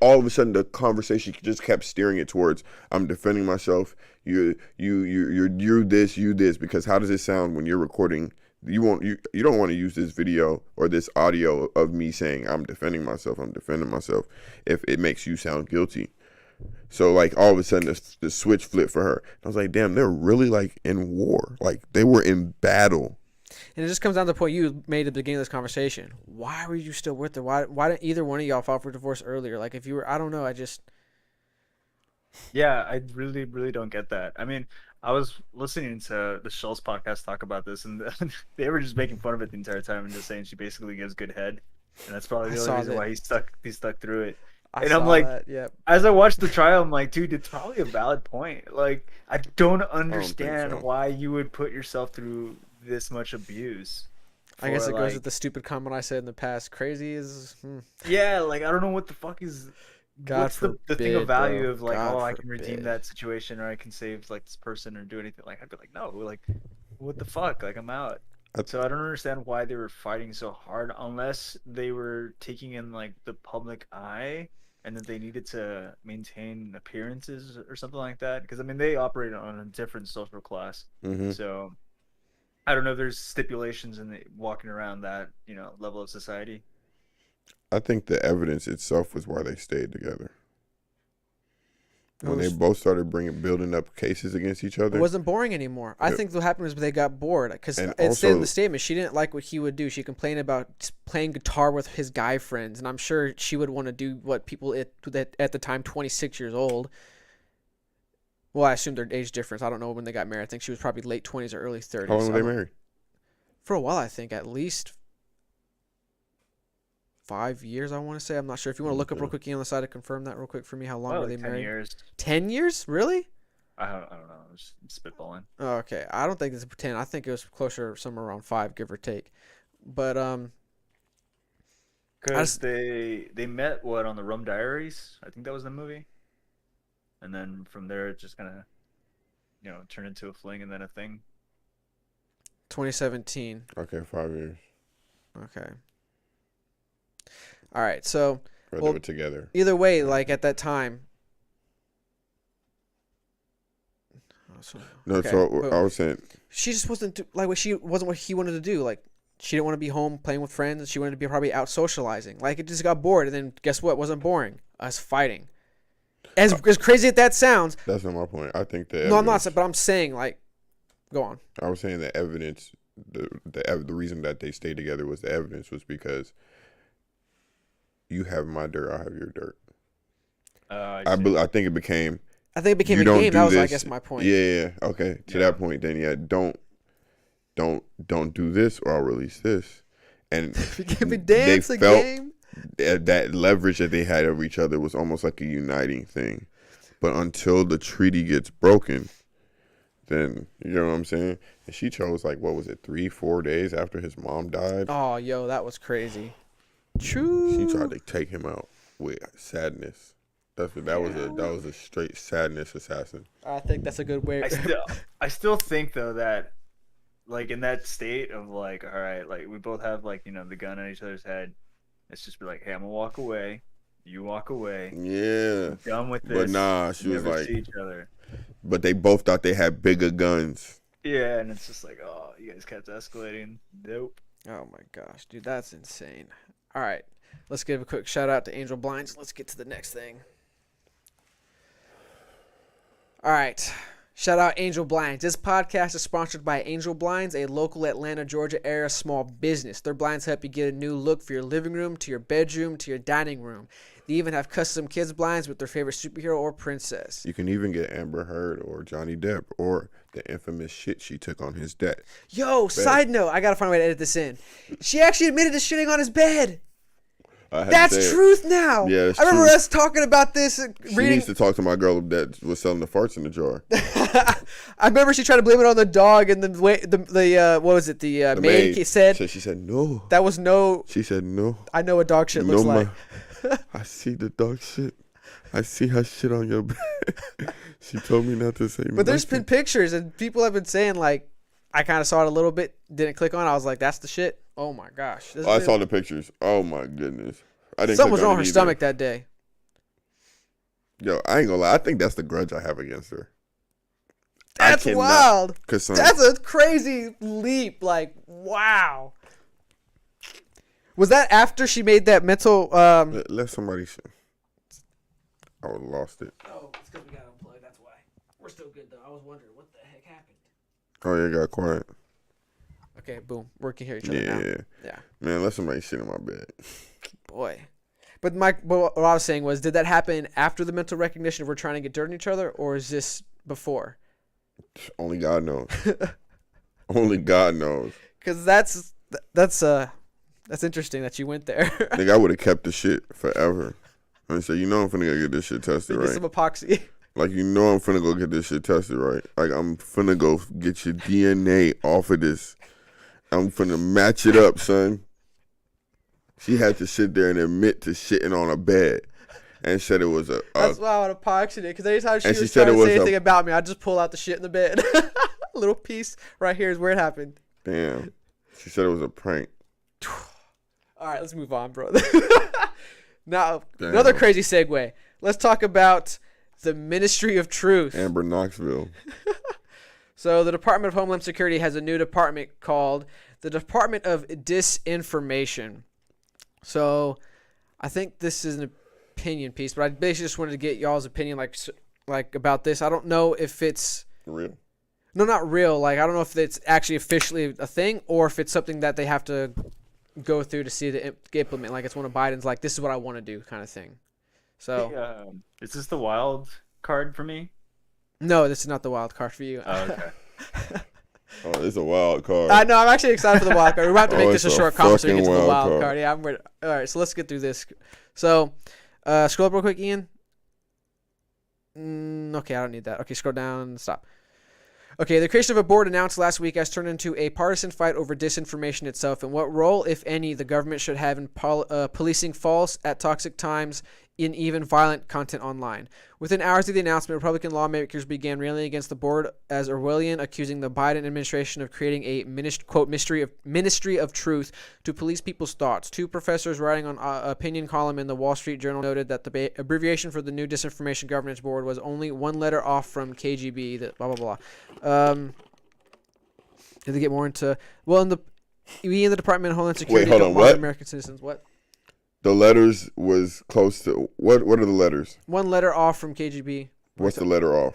all of a sudden the conversation just kept steering it towards, I'm defending myself. You this. Because how does it sound when you're recording? You don't want to use this video or this audio of me saying I'm defending myself if it makes you sound guilty. So like all of a sudden the switch flipped for her. I was like, damn, they're really like in war. Like they were in battle. And it just comes down to the point you made at the beginning of this conversation. Why were you still with her? Why didn't either one of y'all file for divorce earlier? Like if you were, I don't know. Yeah, I really, really don't get that. I mean, I was listening to the Schultz podcast talk about this, and they were just making fun of it the entire time and just saying she basically gives good head, and that's probably the only reason why he stuck through it. And I'm like, as I watched the trial, I'm like, dude, it's probably a valid point. Like, I don't understand why you would put yourself through this much abuse. I guess it goes with the stupid comment I said in the past. Crazy is. Yeah, like I don't know what the fuck is. What's the thing of value of like, oh, I can redeem that situation, or I can save like this person, or do anything. Like I'd be like, no, like, what the fuck? Like I'm out. So I don't understand why they were fighting so hard, unless they were taking in like the public eye, and that they needed to maintain appearances or something like that. Because I mean, they operate on a different social class, so I don't know if there's stipulations in walking around that level of society. I think the evidence itself was why they stayed together. When they both started building up cases against each other. It wasn't boring anymore. I think what happened was they got bored. Because it said in the statement, she didn't like what he would do. She complained about playing guitar with his guy friends. And I'm sure she would want to do what people at the time, 26 years old. Well, I assume their age difference. I don't know when they got married. I think she was probably late 20s or early 30s. How long were they married? For a while, I think. At least 5 years, I want to say. I'm not sure. If you want to look up real quick on the side to confirm that real quick for me, how long were they 10 married? years. 10 years? Really? I don't know. I'm just spitballing. Oh, okay. I don't think it's 10. I think it was closer, somewhere around 5, give or take. But because they met on the Rum Diaries. I think that was the movie. And then from there, it just kind of, turned into a fling and then a thing. 2017. Okay, 5 years. Okay. All right. So They were together. Either way, like at that time. No, so I was saying she just wasn't what he wanted to do. Like she didn't want to be home playing with friends. She wanted to be probably out socializing. Like it just got bored, and then guess what? It wasn't boring. Us fighting. As crazy as that sounds. That's not my point. I think that. No, I'm not. But I'm saying go on. I was saying the evidence. The reason that they stayed together was the evidence was because you have my dirt, I have your dirt. I think it became. I think it became a game. That was, I guess, my point. Yeah. Okay. To that point, then don't do this, or I'll release this. And it became a dance, a game. That leverage that they had over each other was almost like a uniting thing. But until the treaty gets broken, then you know what I'm saying. And she chose 3-4 days after his mom died. Oh, yo, that was crazy. True. She tried to take him out with sadness. That was a straight sadness assassin. I think that's a good way. I still think though that in that state of all right, we both have the gun on each other's head. Let's just be like, hey, I'm gonna walk away. You walk away. Yeah. I'm done with this. But nah, she was never see each other. But they both thought they had bigger guns. Yeah, and it's just oh, you guys kept escalating. Nope. Oh my gosh, dude, that's insane. All right, let's give a quick shout out to Angel Blinds. Let's get to the next thing. All right. Shout out Angel Blinds. This podcast is sponsored by Angel Blinds, a local Atlanta, Georgia area small business. Their blinds help you get a new look for your living room, to your bedroom, to your dining room. They even have custom kids blinds with their favorite superhero or princess. You can even get Amber Heard or Johnny Depp or the infamous shit she took on his debt. Yo, side note, I gotta find a way to edit this in. She actually admitted to shitting on his bed. That's truth now. Yeah, that's I remember us talking about this. She needs to talk to my girl that was selling the farts in the jar. I remember she tried to blame it on the dog, and the what was it? The maid said. So she said no. That was no. She said no. I know what dog shit looks like. I see the dog shit. I see her shit on your bed. She told me not to say. But there's been pictures, and people have been saying I kind of saw it a little bit, didn't click on it. I was like, that's the shit. Oh my gosh. I saw the pictures. Oh my goodness. Something was wrong with her stomach that day. Yo, I ain't gonna lie. I think that's the grudge I have against her. That's wild. That's a crazy leap. Wow. Was that after she made that mental? Let somebody. I would have lost it. Oh, it's because we got unplugged. That's why. We're still good though. I was wondering what the heck happened. Oh yeah, it got quiet. Okay, boom. We can hear each other now. Yeah. Man, let somebody shit in my bed. Boy. But what I was saying was, did that happen after the mental recognition of we're trying to get dirt on each other, or is this before? Only God knows. Only God knows. Because that's interesting that you went there. I think I would have kept the shit forever. I said, I'm finna go get this shit tested, right? Get some epoxy. I'm finna go get this shit tested, right? I'm finna go get your DNA off of this. I'm finna match it up, son. She had to sit there and admit to shitting on a bed and said it was a... That's why I would epoxy it, because anytime she was trying to say anything about me, I'd just pull out the shit in the bed. A little piece right here is where it happened. Damn. She said it was a prank. All right, let's move on, bro. Now, another crazy segue. Let's talk about the Ministry of Truth. Amber Knoxville. So the Department of Homeland Security has a new department called the Department of Disinformation. So I think this is an opinion piece, but I basically just wanted to get y'all's opinion like about this. I don't know if it's real. No, not real. I don't know if it's actually officially a thing or if it's something that they have to go through to see to implement. It's one of Biden's this is what I want to do kind of thing. So is this the wild card for me? No, this is not the wild card for you. Oh, okay. Oh, it's a wild card. I know. I'm actually excited for the wild card. We're about to make this a short comment so we get to the wild card. card. Yeah, I'm ready. All right, so let's get through this. So, scroll up real quick, Ian. Okay, I don't need that. Okay, scroll down. Stop. Okay, the creation of a board announced last week has turned into a partisan fight over disinformation itself and what role, if any, the government should have in policing false, at toxic times, in even violent content online. Within hours of the announcement, Republican lawmakers began railing against the board as Orwellian, accusing the Biden administration of creating a ministry of truth to police people's thoughts. Two professors writing on opinion column in the Wall Street Journal noted that the abbreviation for the new disinformation governance board was only one letter off from KGB. That blah blah blah. Did they get more into? Well, in the Department of Homeland Security, hold on, what? American citizens. What? The letters was close to what? What are the letters? One letter off from KGB. What's the letter off?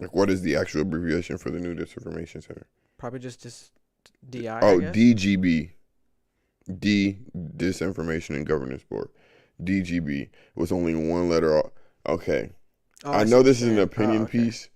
Like, what is the actual abbreviation for the new disinformation center? Probably just DI. Oh, DGB. D Disinformation and Governance Board. DGB. It was only one letter off. Okay. Oh, I know this is an opinion piece,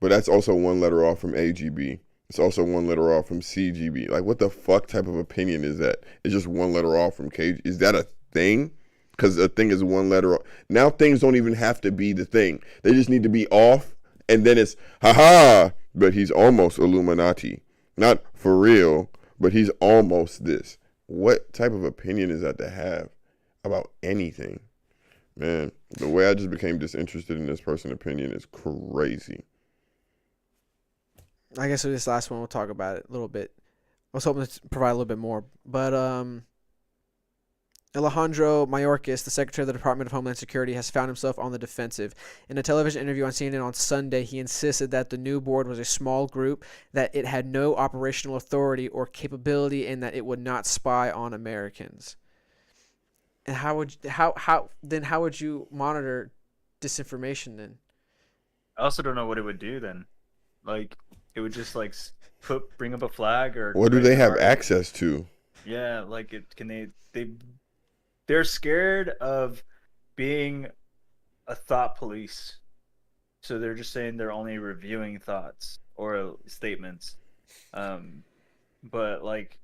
but that's also one letter off from AGB. It's also one letter off from CGB. Like, what the fuck type of opinion is that? It's just one letter off from KG. Is that a thing? Because a thing is one letter off. Now things don't even have to be the thing. They just need to be off, and then it's, haha, but he's almost Illuminati. Not for real, but he's almost this. What type of opinion is that to have about anything? Man, the way I just became disinterested in this person's opinion is crazy. I guess with this last one, we'll talk about it a little bit. I was hoping to provide a little bit more. But Alejandro Mayorkas, the Secretary of the Department of Homeland Security, has found himself on the defensive. In a television interview on CNN on Sunday, he insisted that the new board was a small group, that it had no operational authority or capability, and that it would not spy on Americans. And how would you monitor disinformation then? I also don't know what it would do then. Like, it would just like bring up a flag or. What do they have access to? Yeah, like they're scared of being a thought police, so they're just saying they're only reviewing thoughts or statements. But like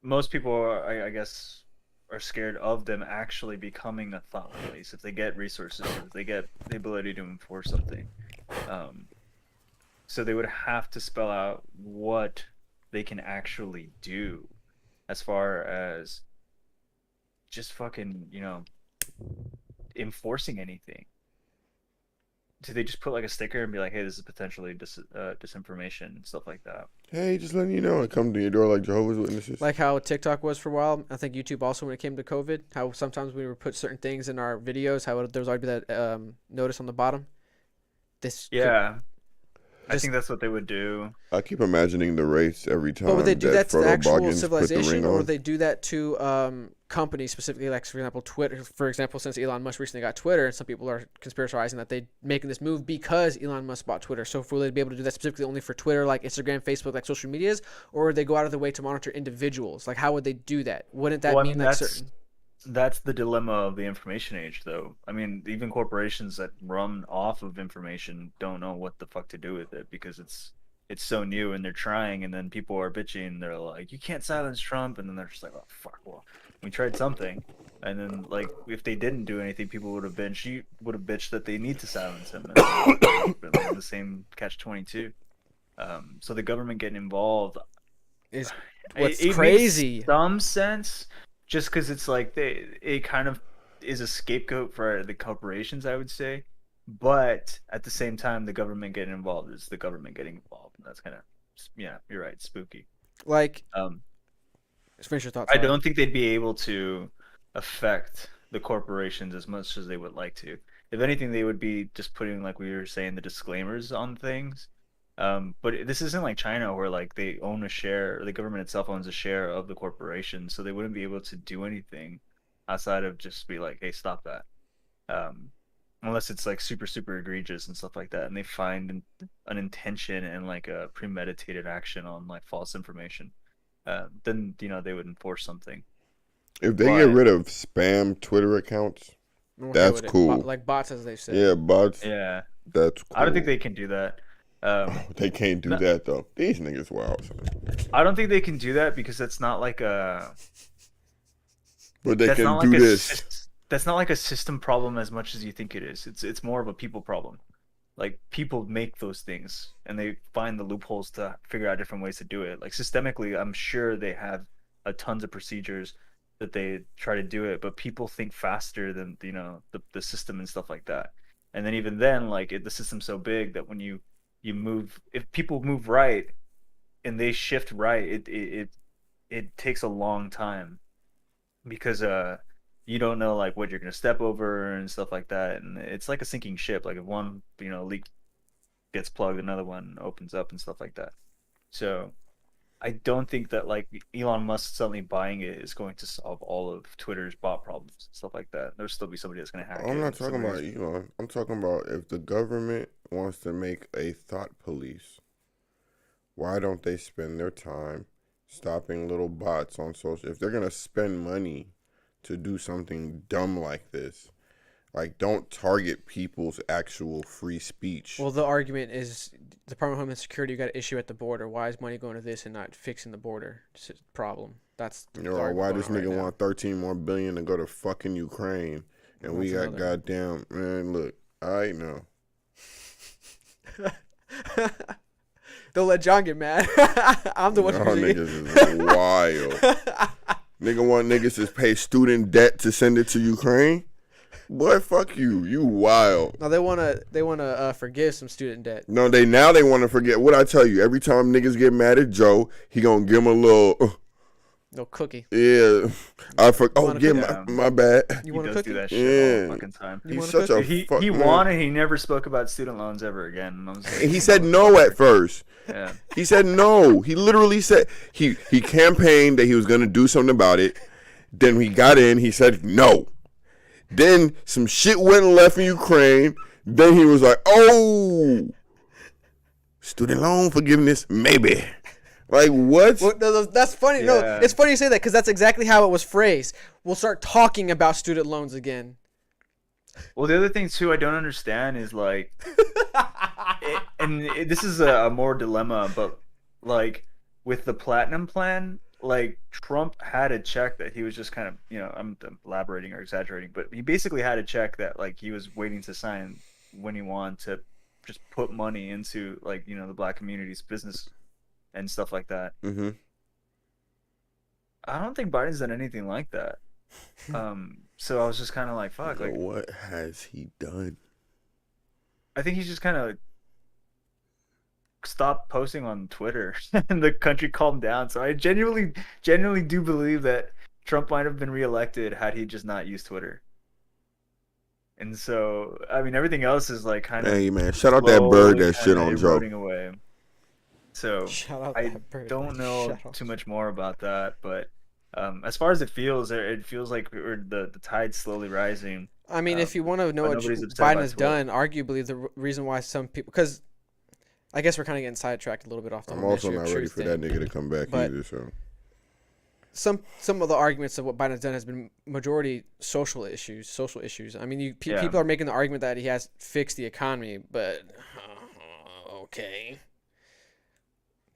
most people are, I guess, are scared of them actually becoming a thought police if they get resources or if they get the ability to enforce something. So they would have to spell out what they can actually do as far as just fucking, enforcing anything. Do they just put like a sticker and be like, hey, this is potentially disinformation and stuff like that? Hey, just letting you know, it come to your door like Jehovah's Witnesses. Like how TikTok was for a while. I think YouTube also when it came to COVID. How sometimes we would put certain things in our videos, how there was already that notice on the bottom. I think that's what they would do. I keep imagining the race every time. But would they do that to the actual Boggins civilization, or would they do that to companies specifically, like for example Twitter? For example, since Elon Musk recently got Twitter, and some people are conspiracizing that they making this move because Elon Musk bought Twitter. So will they be able to do that specifically only for Twitter, like Instagram, Facebook, like social medias, or would they go out of their way to monitor individuals? Like how would they do that? Wouldn't that mean like certain? That's the dilemma of the information age, though. I mean, even corporations that run off of information don't know what the fuck to do with it because it's so new and they're trying, and then people are bitching and they're like, you can't silence Trump, and then they're just like, oh fuck, well, we tried something, and then like if they didn't do anything, people would have bitched that they need to silence him, and the same catch-22. So the government getting involved is what's it crazy. Makes some sense. Just because it's like it kind of is a scapegoat for the corporations, I would say, but at the same time, the government getting involved is the government getting involved, and that's kind of, yeah, you're right, spooky. Like, finish your thoughts. I don't think they'd be able to affect the corporations as much as they would like to. If anything, they would be just putting, like we were saying, the disclaimers on things. But this isn't like China where like they own a share, or the government itself owns a share of the corporation, so they wouldn't be able to do anything outside of just be like, hey, stop that. Unless it's like super, super egregious and stuff like that, and they find an intention and like a premeditated action on like false information, then they would enforce something. If they get rid of spam Twitter accounts, That's cool. Like bots, as they said. Yeah, bots. Yeah. That's cool. I don't think they can do that. They can't do that though. These niggas wild. I don't think they can do that because that's not like a. But they can do this. That's not like a system problem as much as you think it is. It's more of a people problem. Like people make those things and they find the loopholes to figure out different ways to do it. Like systemically, I'm sure they have tons of procedures that they try to do it, but people think faster than the system and stuff like that. And then even then, like the system's so big that when you move, if people move right and they shift right, it takes a long time because you don't know like what you're gonna step over and stuff like that, and it's like a sinking ship. Like if one leak gets plugged, another one opens up and stuff like that. So I don't think that like Elon Musk suddenly buying it is going to solve all of Twitter's bot problems and stuff like that. There'll still be somebody that's gonna hack it. I'm not talking about Elon. I'm talking about if the government wants to make a thought police, why don't they spend their time stopping little bots on social? If they're gonna spend money to do something dumb like this, like don't target people's actual free speech. Well, the argument is Department of Homeland Security, you got an issue at the border. Why is money going to this and not fixing the border problem? That's why this nigga want 13 more billion to go to fucking Ukraine, and we got goddamn man. Look, I know. Don't let John get mad. I'm the one. Y'all niggas is wild. Nigga want niggas to pay student debt to send it to Ukraine? Boy, fuck you. You wild. No, they wanna forgive some student debt. No, they want to forget. What I tell you, every time niggas get mad at Joe, he gonna give him a little cookie. Yeah. My bad. You want to do that shit all the fucking time. He's such a he won and he never spoke about student loans ever again. Like, he said no at first. Yeah. He said no. He literally said he campaigned that he was gonna do something about it. Then he got in, he said no. Then some shit went left in Ukraine. Then he was like, oh, student loan forgiveness, maybe. Like, what? Well, no, that's funny. Yeah. No, it's funny you say that because that's exactly how it was phrased. We'll start talking about student loans again. Well, the other thing, too, I don't understand is, like, this is a more dilemma, but, like, with the Platinum plan, like, Trump had a check that he was just kind of, I'm elaborating or exaggerating, but he basically had a check that, like, he was waiting to sign when he wanted to just put money into, like, the black community's business and stuff like that. Mm-hmm. I don't think Biden's done anything like that. So I was just kind of like, fuck. Like, what has he done? I think he's just kind of stopped posting on Twitter and the country calmed down. So I genuinely do believe that Trump might have been reelected had he just not used Twitter. And so, I mean, everything else is like kind of. Hey, man, shout out that bird that shit on Joe. Away. So I don't know too much more about that, but as far as it feels like the tide's slowly rising. I mean, if you want to know what Biden has done, arguably the reason why some people, because I guess we're kind of getting sidetracked a little bit off the. I'm also not ready for that nigga to come back either. So some of the arguments of what Biden has done has been majority social issues. I mean, people are making the argument that he has fixed the economy, but okay.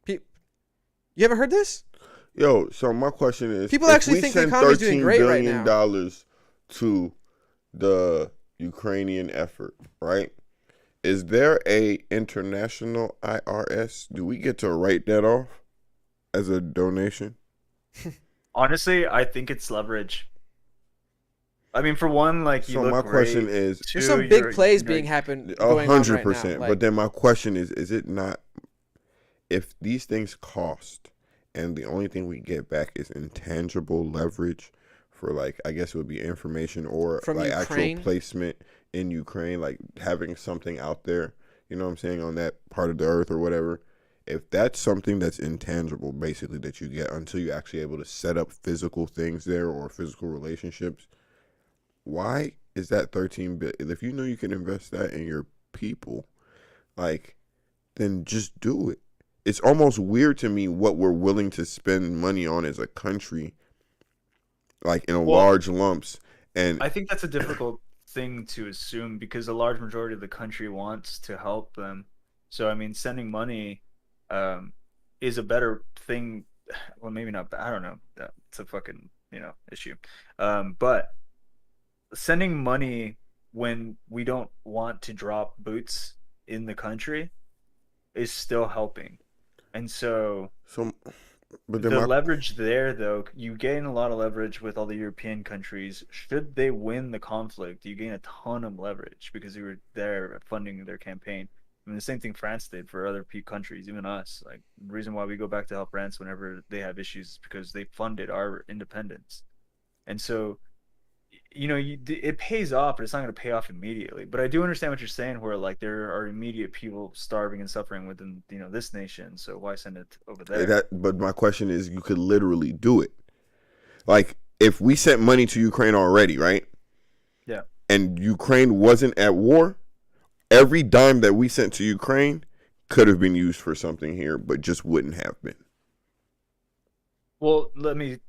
You haven't heard this? Yo, so my question is, people actually think the economy is doing great right now. $13 billion to the Ukrainian effort, right? Is there a international IRS? Do we get to write that off as a donation? Honestly, I think it's leverage. I mean, for one, like so my question is, there's some big plays being happening. 100%. But then my question is it not? If these things cost and the only thing we get back is intangible leverage for, like, I guess it would be information or from like Ukraine? Actual placement in Ukraine, like having something out there, you know what I'm saying, on that part of the earth or whatever. If that's something that's intangible, basically, that you get until you're actually able to set up physical things there or physical relationships, why is that $13 billion? If you know you can invest that in your people, like, then just do it. It's almost weird to me what we're willing to spend money on as a country, like in large lumps. And I think that's a difficult thing to assume because a large majority of the country wants to help them. So I mean, sending money is a better thing. Well, maybe not. I don't know. It's a fucking issue. But sending money when we don't want to drop boots in the country is still helping. And so but the leverage there, though, you gain a lot of leverage with all the European countries. Should they win the conflict, you gain a ton of leverage because you were there funding their campaign. I mean, the same thing France did for other countries, even us. Like, the reason why we go back to help France whenever they have issues is because they funded our independence. And so, it pays off, but it's not going to pay off immediately. But I do understand what you're saying, where like there are immediate people starving and suffering within this nation. So why send it over there? But my question is, you could literally do it. Like, if we sent money to Ukraine already, right? Yeah. And Ukraine wasn't at war, every dime that we sent to Ukraine could have been used for something here, but just wouldn't have been. Well, let me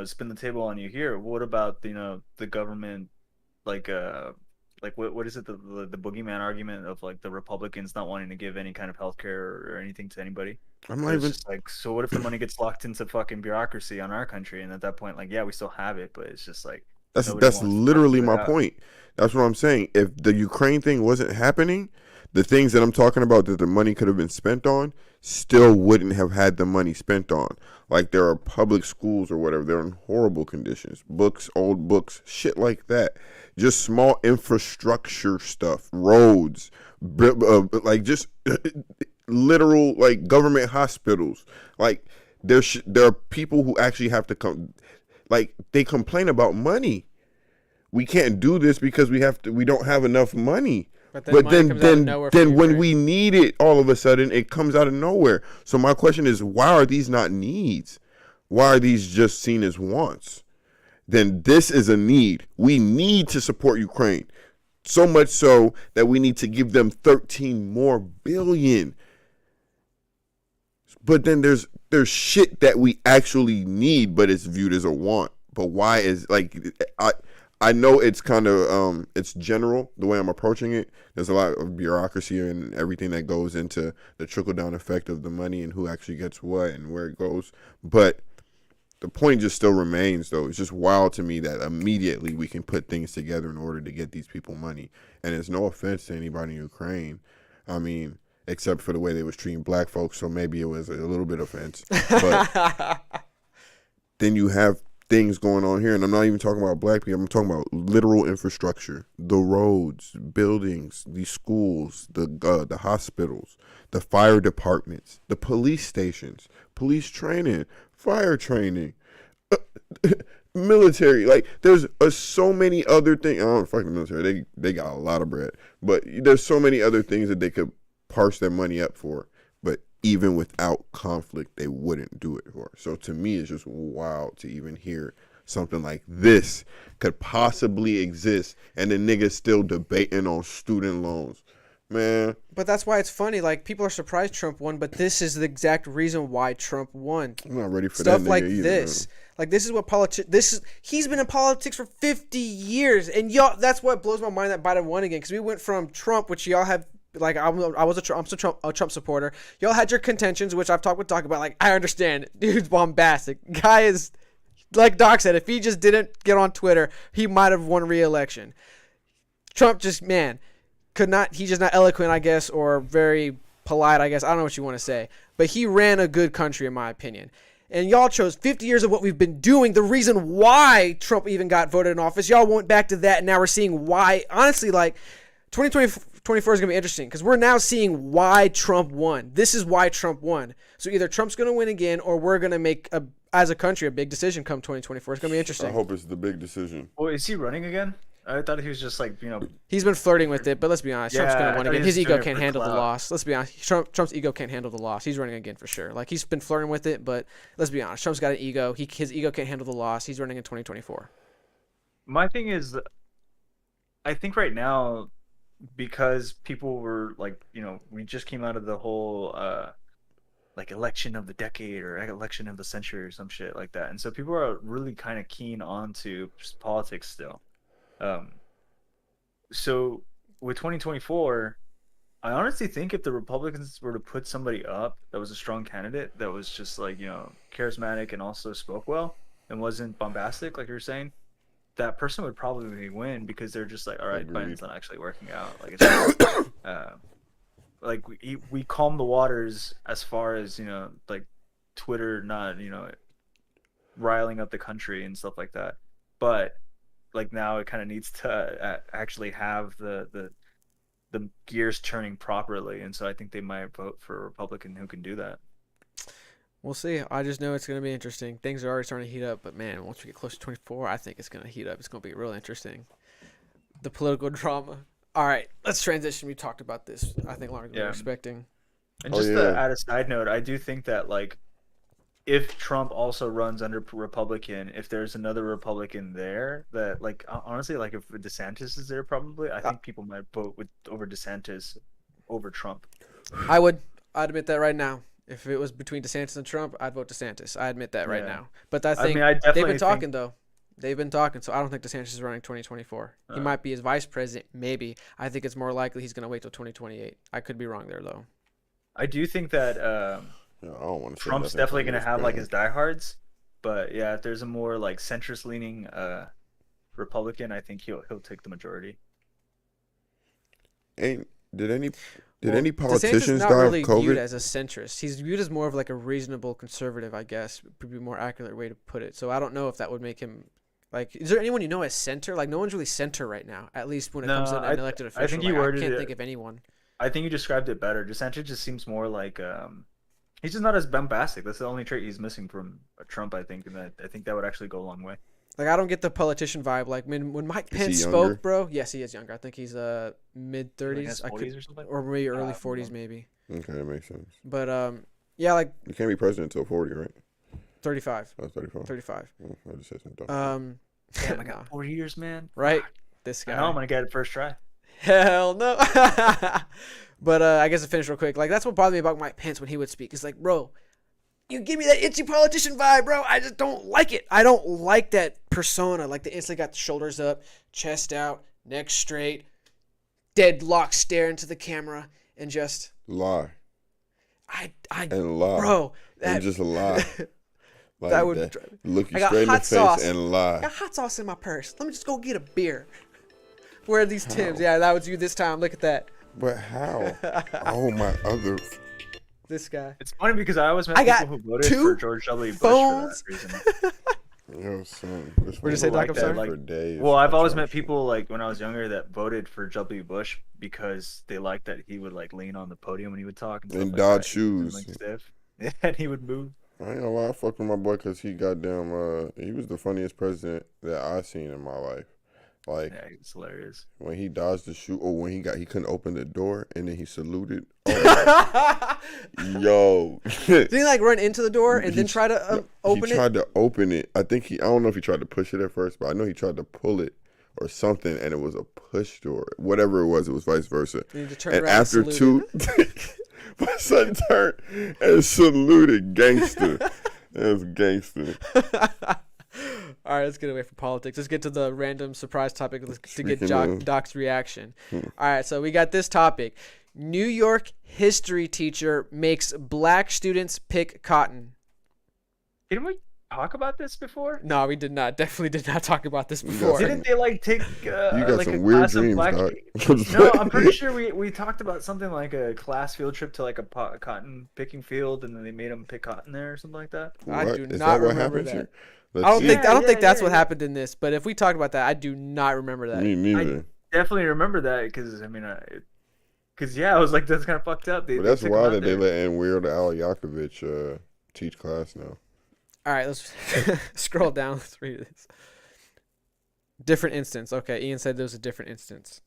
spin the table on you here. What about the government, like what is it, the boogeyman argument of like the Republicans not wanting to give any kind of healthcare or anything to anybody? I'm not even just like, so what if the money gets locked into fucking bureaucracy on our country, and at that point, like, yeah, we still have it, but it's just like that's literally my point. That's what I'm saying. If the Ukraine thing wasn't happening, the things that I'm talking about that the money could have been spent on still wouldn't have had the money spent on. Like, there are public schools or whatever, they're in horrible conditions. Books, old books, shit like that. Just small infrastructure stuff, roads, like just literal like government hospitals. Like, there are people who actually have to come. Like, they complain about money. We can't do this because we don't have enough money. But then when we need it, all of a sudden it comes out of nowhere. So my question is, why are these not needs? Why are these just seen as wants? Then this is a need. We need to support Ukraine. So much so that we need to give them 13 more billion. But then there's shit that we actually need, but it's viewed as a want. But why is, like, I know it's kind of it's general the way I'm approaching it. There's a lot of bureaucracy and everything that goes into the trickle down effect of the money and who actually gets what and where it goes. But the point just still remains, though. It's just wild to me that immediately we can put things together in order to get these people money. And it's no offense to anybody in Ukraine. I mean, except for the way they was treating black folks, so maybe it was a little bit offense. But then you have things going on here, and I'm not even talking about black people. I'm talking about literal infrastructure, the roads, buildings, the schools, the hospitals, the fire departments, the police stations, police training, fire training, military. Like, there's so many other things. I don't fuck the military. They got a lot of bread, but there's so many other things that they could parse their money up for. But even without conflict, they wouldn't do it for. So to me, it's just wild to even hear something like this could possibly exist, and the niggas still debating on student loans. Man. But that's why it's funny. Like, people are surprised Trump won, but this is the exact reason why Trump won. I'm not ready for stuff that like either, this. Man. Like, this is what he's been in politics for 50 years, and y'all. That's what blows my mind that Biden won again, because we went from Trump, which y'all have. Like, I'm a Trump supporter. Y'all had your contentions, which I've talked with Doc about. Like, I understand, dude's bombastic. Guy is, like Doc said, if he just didn't get on Twitter, he might have won re-election. Trump just, man, he's just not eloquent, I guess, or very polite, I guess. I don't know what you want to say. But he ran a good country, in my opinion. And y'all chose 50 years of what we've been doing, the reason why Trump even got voted in office. Y'all went back to that, and now we're seeing why. Honestly, like, 2024 is going to be interesting because we're now seeing why Trump won. This is why Trump won. So either Trump's going to win again, or we're going to make, as a country, a big decision come 2024. It's going to be interesting. I hope it's the big decision. Well, is he running again? I thought he was just like, He's been flirting with it, but let's be honest. Trump's going to win again. His ego can't handle the loss. Let's be honest. Trump's ego can't handle the loss. He's running again for sure. Like, he's been flirting with it, but let's be honest. Trump's got an ego. His ego can't handle the loss. He's running in 2024. My thing is, I think right now, because people were like, we just came out of the whole like election of the decade or election of the century or some shit like that, and so people are really kind of keen onto politics still. So with 2024, I honestly think if the Republicans were to put somebody up that was a strong candidate, that was just like, charismatic and also spoke well and wasn't bombastic, like you were saying, that person would probably win because they're just like, all right, Agreed. Biden's not actually working out. Like, it's just, like we calm the waters as far as, like Twitter not, riling up the country and stuff like that. But like now it kind of needs to actually have the gears turning properly, and so I think they might vote for a Republican who can do that. We'll see. I just know it's going to be interesting. Things are already starting to heat up, but man, once we get close to 24, I think it's going to heat up. It's going to be real interesting. The political drama. All right, let's transition. We talked about this, I think, longer than we were expecting. And just to add a side note, I do think that like if Trump also runs under Republican, if there's another Republican there, that like honestly, like if DeSantis is there, probably I think people might vote over DeSantis over Trump. I'd admit that right now. If it was between DeSantis and Trump, I'd vote DeSantis. I admit that right now. But I think they've been talking though. They've been talking, so I don't think DeSantis is running 2024. He might be his vice president, maybe. I think it's more likely he's going to wait till 2028. I could be wrong there though. I do think that I don't want to Trump's definitely going to have like his diehards, but yeah, if there's a more like centrist leaning Republican, I think he'll take the majority. Did any politicians not die really of COVID? viewed as a centrist. He's viewed as more of like a reasonable conservative, I guess, would be a more accurate way to put it. So I don't know if that would make him like. Is there anyone you know as center? Like no one's really center right now, at least when it comes to an elected official. I think I can't think of anyone. I think you described it better. DeSantis just seems more like he's just not as bombastic. That's the only trait he's missing from Trump, I think, and I think that would actually go a long way. Like I don't get the politician vibe. Like when Mike Pence spoke, bro. Yes, he is younger. I think he's mid-30s. Or maybe early 40s, maybe. Okay, that makes sense. But yeah, like you can't be president until 40, right? 35. Oh, 35. 35. I just said something. Damn, I got 4 years, man. Right, this guy. I know I'm gonna get it first try. Hell no. But I guess to finish real quick, like that's what bothered me about Mike Pence when he would speak. It's like, bro, you give me that itchy politician vibe, bro. I just don't like it. I don't like that persona. Like the instantly got the shoulders up, chest out, neck straight, deadlock stare into the camera, and just lie. And lie, bro. And just lie. Like that would look you straight in the face and lie. I got hot sauce in my purse. Let me just go get a beer. Where are these Tims? Yeah, that was you this time. Look at that. But how? Oh my other. This guy. It's funny because I always met people who voted for George W. Bush for that reason. Yo, son. What did you say, Doc? I'm sorry. Well, I've always met people like when I was younger that voted for W. Bush because they liked that he would like lean on the podium when he would talk and dodge shoes. Like, stiff. And he would move. I ain't gonna lie, I fucked with my boy because he goddamn he was the funniest president that I seen in my life. Like, yeah, it's hilarious. When he dodged the shoe, or when he couldn't open the door, and then he saluted. Oh, yo, did he like run into the door and then try to open it? He tried to open it. I don't know if he tried to push it at first, but I know he tried to pull it or something, and it was a push door. Whatever it was vice versa. And after two, my son turned and saluted, gangster. It was gangster. All right, let's get away from politics. Let's get to the random surprise topic to get Doc's reaction. All right, so we got this topic. New York history teacher makes black students pick cotton. Didn't we talk about this before? No, we did not. Definitely did not talk about this before. Didn't they like take you got like some a weird class dreams, of black? No, I'm pretty sure we talked about something like a class field trip to like a cotton picking field, and then they made them pick cotton there or something like that. I do not remember that. I don't think that's what happened in this. But if we talked about that, I do not remember that. Me neither. I definitely remember that because I was like, that's kind of fucked up. That's why they let Weird Al Yankovic teach class now. All right, let's scroll down. Let's read this. Different instance. Okay, Ian said there was a different instance.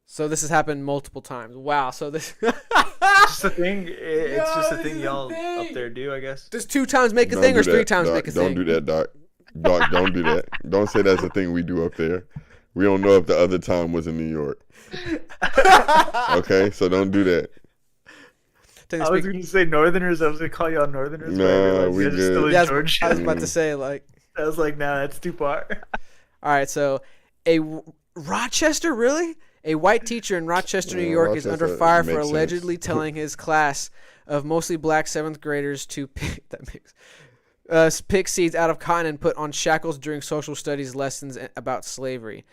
So this has happened multiple times. Wow. So this. It's just a thing. It's just a thing y'all up there do, I guess. Does 2 times make a thing or 3 times make a thing? Don't do that, Doc. Doc, don't do that. Don't say that's a thing we do up there. We don't know if the other time was in New York. Okay, so don't do that. I was going to say Northerners. I was going to call y'all Northerners. No, we good. Yeah, I was about to say, like. I was like, nah, that's too far. All right, so Rochester, really? A white teacher in Rochester, New Yeah, York is under Rochester fire for makes sense. allegedly telling his class of mostly black 7th graders to pick, pick seeds out of cotton and put on shackles during social studies lessons about slavery.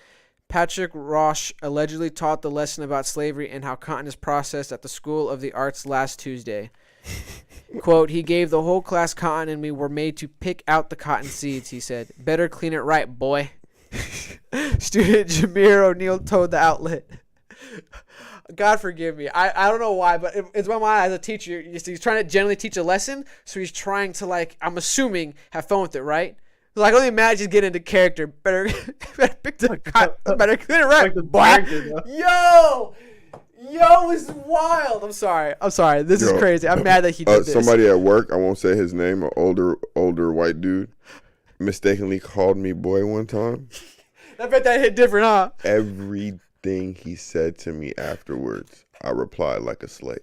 Patrick Roche allegedly taught the lesson about slavery and how cotton is processed at the School of the Arts last Tuesday. Quote, he gave the whole class cotton and we were made to pick out the cotton seeds, he said. Better clean it right, boy. Student Jameer O'Neill told the outlet. God forgive me. I don't know why, but it's my mind as a teacher. He's trying to generally teach a lesson, so he's trying to, like, I'm assuming, have fun with it, right? So I can only imagine getting into character. Better pick the cotton. Better clean it right, boy. Yo, it's wild. I'm sorry. This is crazy. I'm mad that he did this. Somebody at work, I won't say his name, an older white dude, mistakenly called me boy one time. I bet that hit different, huh? Everything he said to me afterwards, I replied like a slave.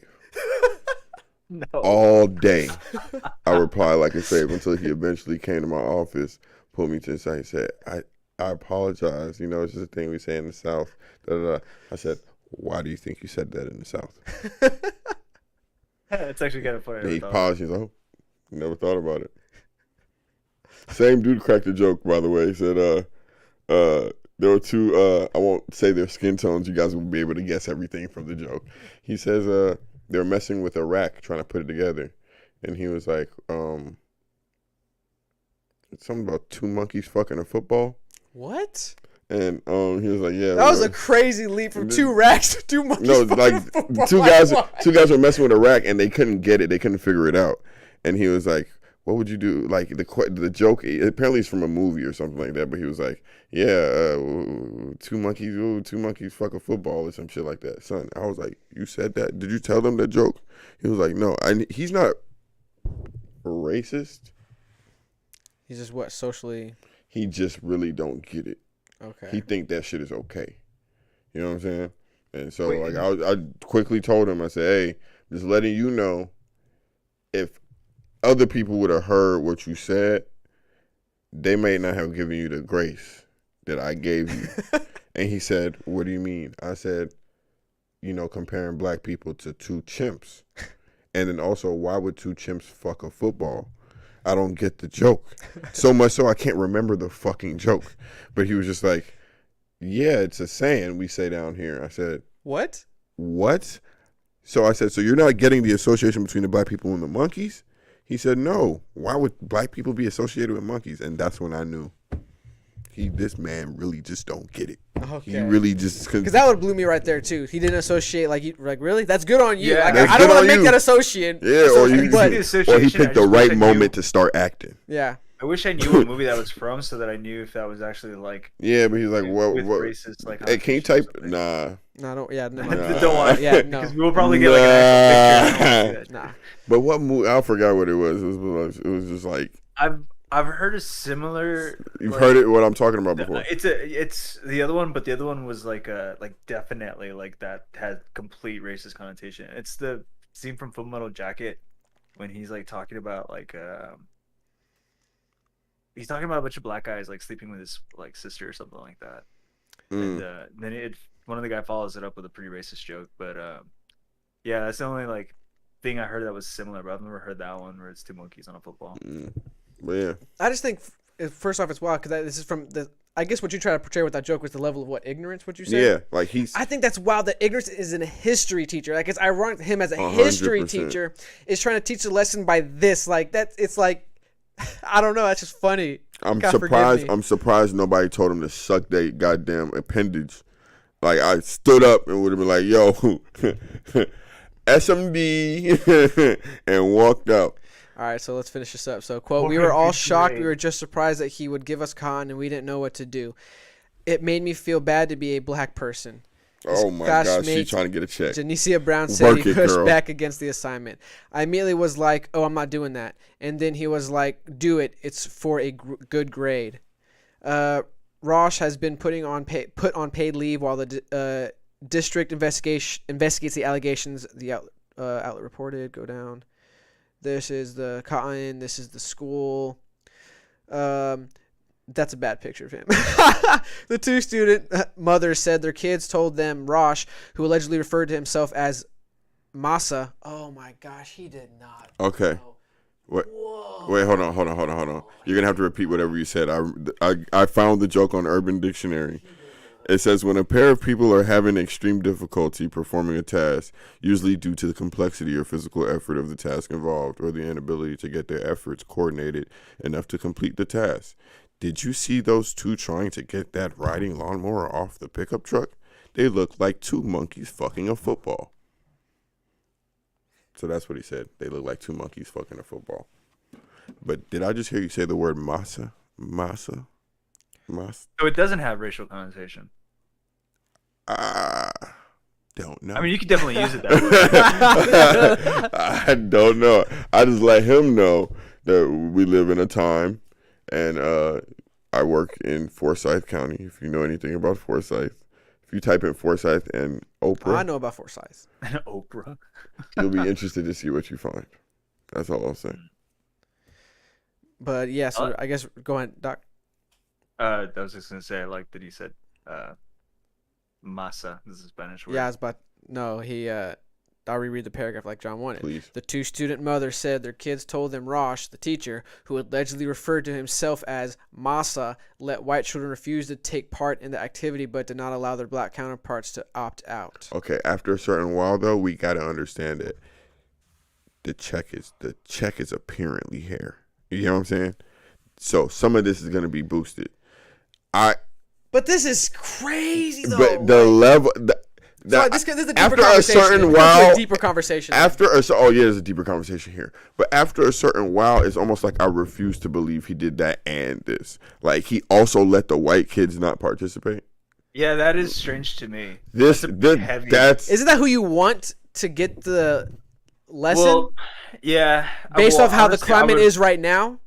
No. All day, I replied like a slave until he eventually came to my office, pulled me to the side, and said, I apologize. You know, it's just a thing we say in the South. I said, why do you think you said that in the South? It's actually kind of funny. He paused. He's like, oh, never thought about it. Same dude cracked a joke, by the way. He said, there were two, I won't say their skin tones. You guys will be able to guess everything from the joke. He says, they were messing with a rack, trying to put it together. And he was like, it's something about 2 monkeys fucking a football. What? And he was like, yeah. That was a crazy leap from 2 racks to 2 monkeys. No, like two guys were messing with a rack and they couldn't get it. They couldn't figure it out. And he was like, what would you do? Like the joke, apparently it's from a movie or something like that. But he was like, yeah, 2 monkeys fuck a football or some shit like that. Son, I was like, you said that? Did you tell them that joke? He was like, no. He's not racist. He's just what, socially? He just really don't get it. Okay. He think that shit is okay. You know what I'm saying? And so I quickly told him, I said, hey, just letting you know, if other people would have heard what you said, they may not have given you the grace that I gave you. And he said, what do you mean? I said, you know, comparing black people to 2 chimps. And then also, why would 2 chimps fuck a football? I don't get the joke. So much so I can't remember the fucking joke. But he was just like, yeah, it's a saying we say down here. I said, What? So I said, so you're not getting the association between the black people and the monkeys? He said, no. Why would black people be associated with monkeys? And that's when I knew. This man really just don't get it. Okay. He really just... Because that would blew me right there, too. He didn't associate, like really? That's good on you. Yeah, like, I don't want to make that associate. Yeah, or he picked the right moment to start acting. Yeah. I wish I knew what movie that was from so that I knew if that was actually like... Yeah, but he's like, what? Racist, like, hey, can you type... Nah. No, don't... Yeah, no. Don't want... Yeah, no. Because we'll probably get like an actual picture. Nah. But what movie... I forgot what it was. It was just like... I've heard a similar. You've heard it. What I'm talking about before. It's the other one, but the other one was like definitely like that had complete racist connotation. It's the scene from Full Metal Jacket when he's like talking about like he's talking about a bunch of black guys like sleeping with his like sister or something like that. And then one of the guy follows it up with a pretty racist joke. But yeah, that's the only like thing I heard that was similar. But I've never heard that one where it's 2 monkeys on a football. But yeah, I just think first off, it's wild because this is from the. I guess what you try to portray with that joke was the level of what ignorance. What you say? Yeah, like I think that's wild that ignorance is in a history teacher. Like it's ironic that him as a 100%. History teacher is trying to teach a lesson by this. Like that, it's like I don't know. That's just funny. I'm surprised nobody told him to suck their goddamn appendage. Like I stood up and would have been like, "Yo, SMD," and walked out. All right, so let's finish this up. So, quote, we were all shocked. We were just surprised that he would give us cotton, and we didn't know what to do. It made me feel bad to be a black person. Oh, my God. She's trying to get a check. Janicia Brown said he pushed back against the assignment. I immediately was like, oh, I'm not doing that. And then he was like, do it. It's for a good grade. Rosh has been put on paid leave while the district investigates the allegations. The outlet reported. Go down. This is the cotton. This is the school. That's a bad picture of him. The two student mothers said their kids told them Rosh, who allegedly referred to himself as Masa. Oh my gosh, he did not. Okay. know. Wait, Whoa. wait, hold on. You're gonna have to repeat whatever you said. I found the joke on Urban Dictionary. It says when a pair of people are having extreme difficulty performing a task, usually due to the complexity or physical effort of the task involved, or the inability to get their efforts coordinated enough to complete the task. Did you see those two trying to get that riding lawnmower off the pickup truck? They look like two monkeys fucking a football. So that's what he said. They look like two monkeys fucking a football. But did I just hear you say the word masa? Masa? Masa? So it doesn't have racial connotation. Don't know. I mean, you could definitely use it that way. I don't know. I just let him know that we live in a time, and I work in Forsyth County. If you know anything about Forsyth, if you type in Forsyth and Oprah, I know about Forsyth. Oprah. you'll be interested to see what you find. That's all I'll say. But yeah, so I guess go ahead, Doc. I was just gonna say I like that he said masa. This is a Spanish word. Yeah, I was about I'll reread the paragraph like John wanted. Please. The two student mothers said their kids told them Rosh, the teacher, who allegedly referred to himself as Masa, let white children refuse to take part in the activity but did not allow their black counterparts to opt out. Okay, after a certain while though, we gotta understand that the check is apparently hair. You know what I'm saying? So some of this is gonna be boosted. But this is crazy though. But the level. So this is a deeper after conversation. a certain while, deeper conversation. There's a deeper conversation here. But after a certain while, it's almost like I refuse to believe he did that and this. Like he also let the white kids not participate. Yeah, that is strange to me. Isn't that who you want to get the lesson? Well, yeah. Based off how honestly, the climate is right now.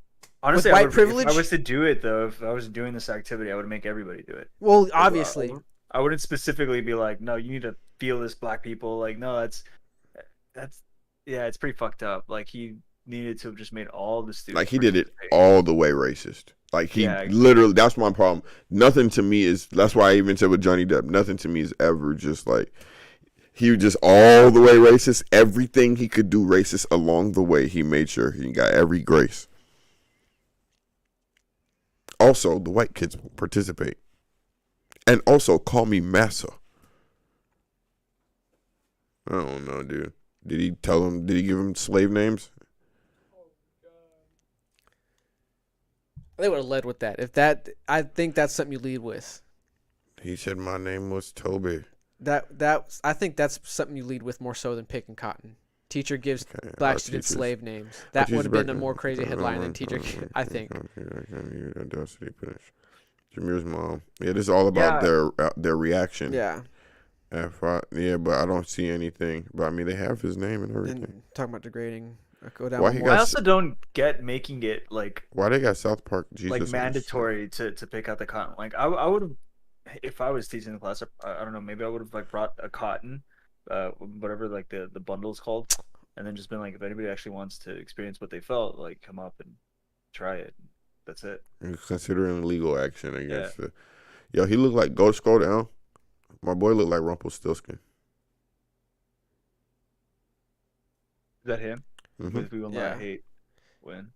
Honestly, with white privilege. If I was to do it though, if I was doing this activity, I would make everybody do it. Well, obviously. I wouldn't specifically be like, no, you need to feel this, black people. Like, no, it's pretty fucked up. Like he needed to have just made all the students. Like he did it all the way racist. Like he literally, that's my problem. Nothing to me is, that's why I even said with Johnny Depp, nothing to me is ever just like, he was just all the way racist. Everything he could do racist along the way, he made sure he got every grace. Also, the white kids participate. And also, call me Massa. I don't know, dude. Did he give him slave names? They would have led with that. I think that's something you lead with. He said my name was Toby. I think that's something you lead with more so than picking cotton. Teacher gives black students slave names. That would have been a more crazy headline than teacher, I think. Jameer's mom. Yeah, this is all about their reaction. Yeah. But I don't see anything. But I mean, they have his name and everything. And talking about degrading. Go down I also don't get making it like why they got South Park Jesus like mandatory to pick out the cotton. Like I would have, if I was teaching the class, I don't know, maybe I would have like brought a cotton, whatever like the bundle is called, and then just been like, if anybody actually wants to experience what they felt, like come up and try it. That's it. Considering legal action, I guess. Yeah. Yo, he looked like, go scroll down. My boy looked like Rumpelstiltskin. Is that him? Mm-hmm. With people that I hate when.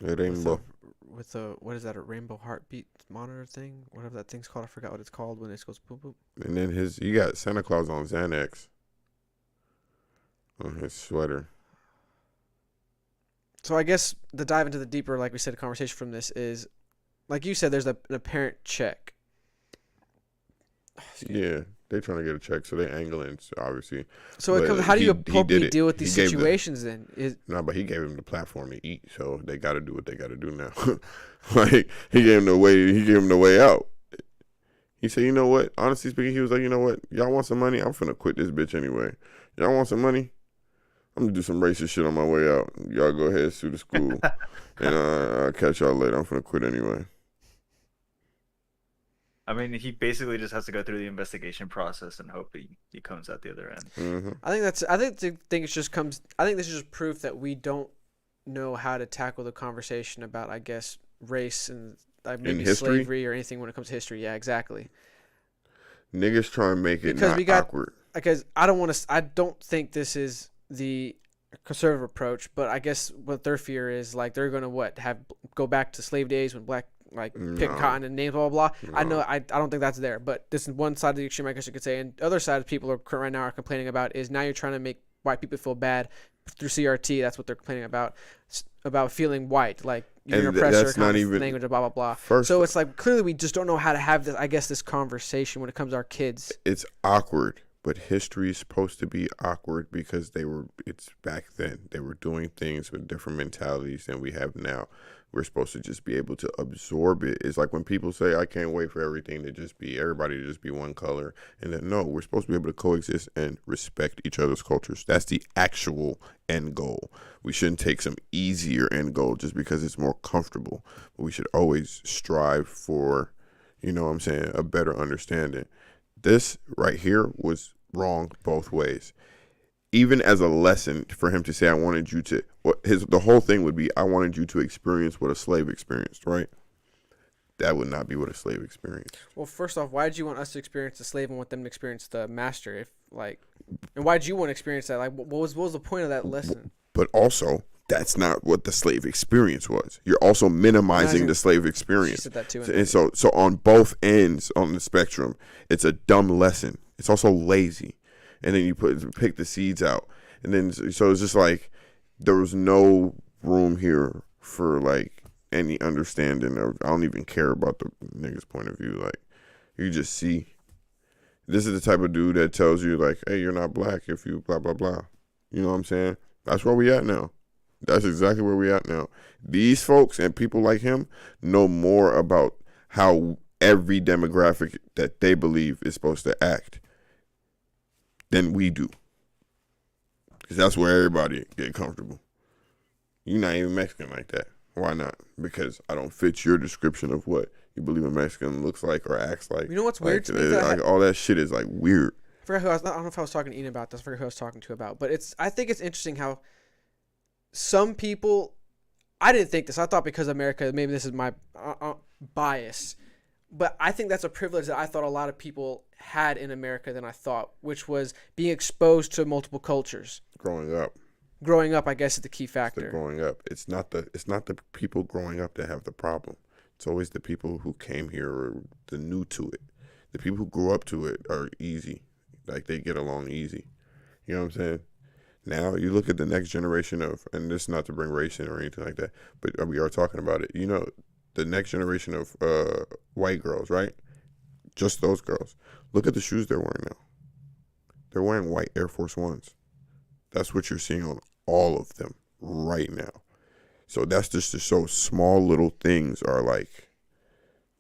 Rainbow. With what is that, a rainbow heartbeat monitor thing? Whatever that thing's called. I forgot what it's called when it goes boop boop. And then you got Santa Claus on Xanax. On his sweater. So I guess to dive into the deeper, like we said, conversation from this is, like you said, there's an apparent check. Yeah, they're trying to get a check, so they're angling, obviously. So it comes, how do you appropriately deal with these situations then? But he gave him the platform to eat, so they got to do what they got to do now. Like he gave him the way out. He said, you know what? Honestly speaking, he was like, you know what? Y'all want some money? I'm finna quit this bitch anyway. Y'all want some money? I'm gonna do some racist shit on my way out. Y'all go ahead, sue the school, and I'll catch y'all later. I'm gonna quit anyway. I mean, he basically just has to go through the investigation process and hope he comes out the other end. Mm-hmm. I think this is just proof that we don't know how to tackle the conversation about, I guess, race and maybe slavery or anything when it comes to history. Yeah, exactly. Niggas try and make it not awkward. Because I don't think this is the conservative approach, but I guess what their fear is, like, they're gonna go back to slave days when black pick cotton and names, blah blah blah. No. I know I don't think that's there, but this is one side of the extreme, I guess you could say, and the other side of people right now are complaining about is now you're trying to make white people feel bad through CRT. That's what they're complaining about feeling white, like you're an oppressor, that's not even language, blah blah blah. So it's like clearly we just don't know how to have this. I guess this conversation when it comes to our kids. It's awkward. But history is supposed to be awkward because it's back then. They were doing things with different mentalities than we have now. We're supposed to just be able to absorb it. It's like when people say, I can't wait for everybody to just be one color. And then, no, we're supposed to be able to coexist and respect each other's cultures. That's the actual end goal. We shouldn't take some easier end goal just because it's more comfortable. But we should always strive for, a better understanding. This right here was wrong both ways. Even as a lesson for him to say, I wanted you to, the whole thing would be, I wanted you to experience what a slave experienced, right? That would not be what a slave experienced. Well, first off, why did you want us to experience the slave and want them to experience the master? And why did you want to experience that? Like, what was the point of that lesson? But also, that's not what the slave experience was. You're also minimizing the slave experience. She said that too. And so on both ends on the spectrum, it's a dumb lesson. It's also lazy. And then you pick the seeds out. And then, so it's just like, there was no room here for like any understanding of, I don't even care about the nigga's point of view. Like, you just see, this is the type of dude that tells you like, hey, you're not black if you blah, blah, blah. You know what I'm saying? That's where we at now. That's exactly where we at now. These folks and people like him know more about how every demographic that they believe is supposed to act than we do. Because that's where everybody get comfortable. You're not even Mexican like that. Why not? Because I don't fit your description of what you believe a Mexican looks like or acts like. You know what's weird to me? Like, all that shit is like weird. I forgot I don't know if I was talking to Ian about this. I forgot who I was talking to about. But I think it's interesting how some people, I didn't think this. I thought because America, maybe this is my bias, but I think that's a privilege that I thought a lot of people had in America than I thought, which was being exposed to multiple cultures. Growing up, I guess, is the key factor. Growing up, it's not the people growing up that have the problem. It's always the people who came here or the new to it. The people who grew up to it are easy, like they get along easy. You know what I'm saying? Now you look at the next generation of, and this is not to bring race in or anything like that, but we are talking about it. You know, the next generation of white girls, right? Just those girls. Look at the shoes they're wearing now. They're wearing white Air Force Ones. That's what you're seeing on all of them right now. So that's just to show small little things are like,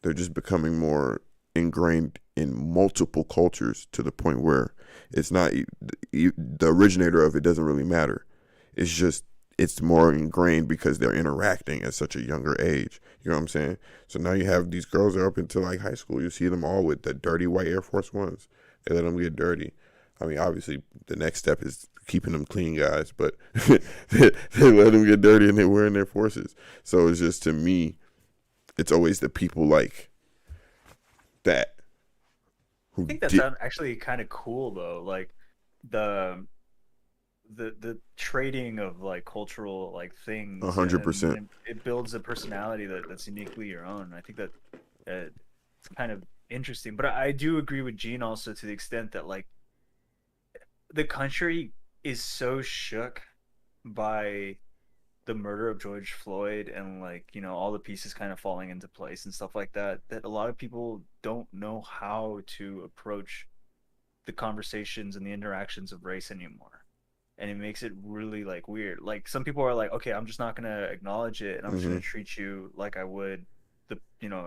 they're just becoming more ingrained in multiple cultures to the point where it's not, the originator of it doesn't really matter. It's just, it's more ingrained because they're interacting at such a younger age. You know what I'm saying? So now you have these girls that are up until like high school. You see them all with the dirty white Air Force Ones. They let them get dirty. I mean, obviously, the next step is keeping them clean, guys, but they let them get dirty and they're wearing their forces. So it's just, to me, it's always the people like that. I think that's actually kind of cool, though. Like, the trading of like cultural like things. 100%. It builds a personality that's uniquely your own. I think that it's kind of interesting. But I do agree with Gene also to the extent that like the country is so shook by the murder of George Floyd and like, you know, all the pieces kind of falling into place and stuff like that, that a lot of people don't know how to approach the conversations and the interactions of race anymore. And it makes it really like weird. Like some people are like, okay, I'm just not going to acknowledge it and I'm just going to treat you like I would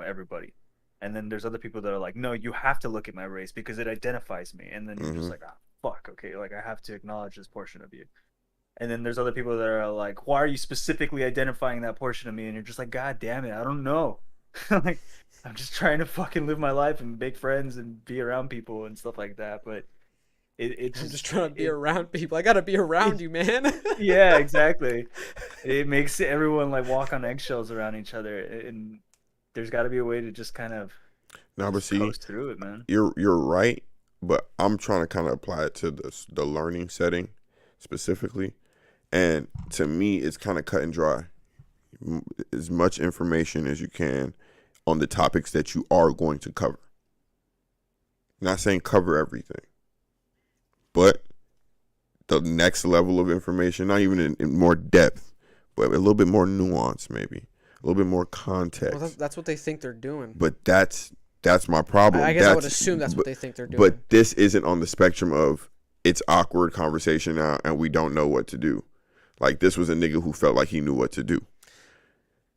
everybody. And then there's other people that are like, no, you have to look at my race because it identifies me. And then you're just like, fuck, okay, like I have to acknowledge this portion of you. And then there's other people that are like, why are you specifically identifying that portion of me? And you're just like, God damn it, I don't know. Like, I'm just trying to fucking live my life and make friends and be around people and stuff like that. But it's I'm just trying to be around people. I gotta be around you, man. Yeah, exactly. It makes everyone like walk on eggshells around each other, and there's got to be a way to just kind of coast through it, man. You're right, but I'm trying to kind of apply it to the learning setting specifically, and to me, it's kind of cut and dry. As much information as you can on the topics that you are going to cover. Not saying cover everything, but the next level of information, not even in more depth, but a little bit more nuance, maybe a little bit more context. Well, that's what they think they're doing. But that's my problem. I guess I would assume that's what they think they're doing. But this isn't on the spectrum of it's awkward conversation now and we don't know what to do. Like, this was a nigga who felt like he knew what to do.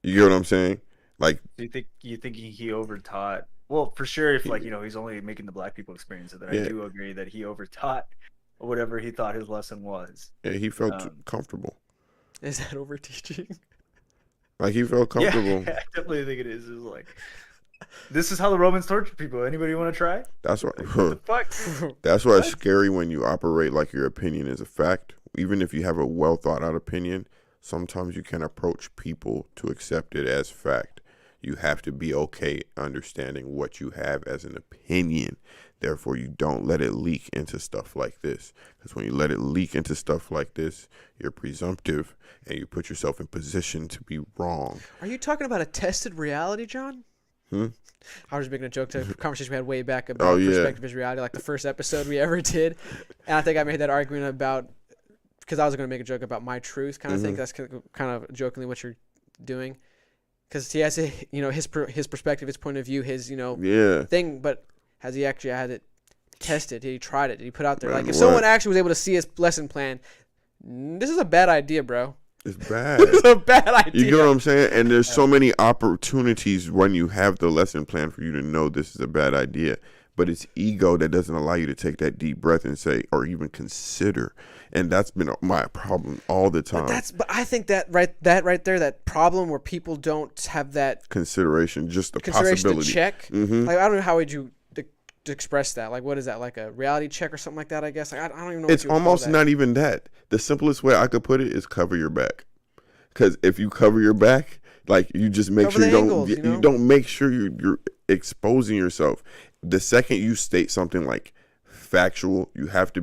You get what I'm saying? Like, do you think he overtaught? Well, for sure, if like, you know, he's only making the black people experience it, then I do agree that he overtaught whatever he thought his lesson was. Yeah, he felt comfortable. Is that overteaching? Like, he felt comfortable. Yeah, I definitely think it is. It was like, this is how the Romans tortured people. Anybody want to try? That's why. Like, what the fuck? That's why it's scary when you operate like your opinion is a fact. Even if you have a well thought out opinion, sometimes you can approach people to accept it as fact. You have to be okay understanding what you have as an opinion. Therefore, you don't let it leak into stuff like this. Because when you let it leak into stuff like this, you're presumptive and you put yourself in position to be wrong. Are you talking about a tested reality, John? I was just making a joke to a conversation we had way back about perspective is reality, like the first episode we ever did. And I think I made that argument about, because I was going to make a joke about my truth kind of thing. That's kind of jokingly what you're doing. Because he has, his perspective, his point of view, his, thing. But has he actually had it tested? Did he try it? Did he put out there? Like, if someone actually was able to see his lesson plan, this is a bad idea, bro. It's bad. It's a bad idea. You get what I'm saying? And there's so many opportunities when you have the lesson plan for you to know this is a bad idea. But it's ego that doesn't allow you to take that deep breath and say, or even consider. And that's been my problem all the time. But I think that right there, that problem where people don't have that consideration, just the possibility to check. Like, I don't know how would you to express that. Like, what is that? Like a reality check or something like that? I guess. Like, I don't even know. It's almost not even that. The simplest way I could put it is cover your back. Because if you cover your back, like, you just make sure you don't make sure you're exposing yourself. The second you state something like factual, you have to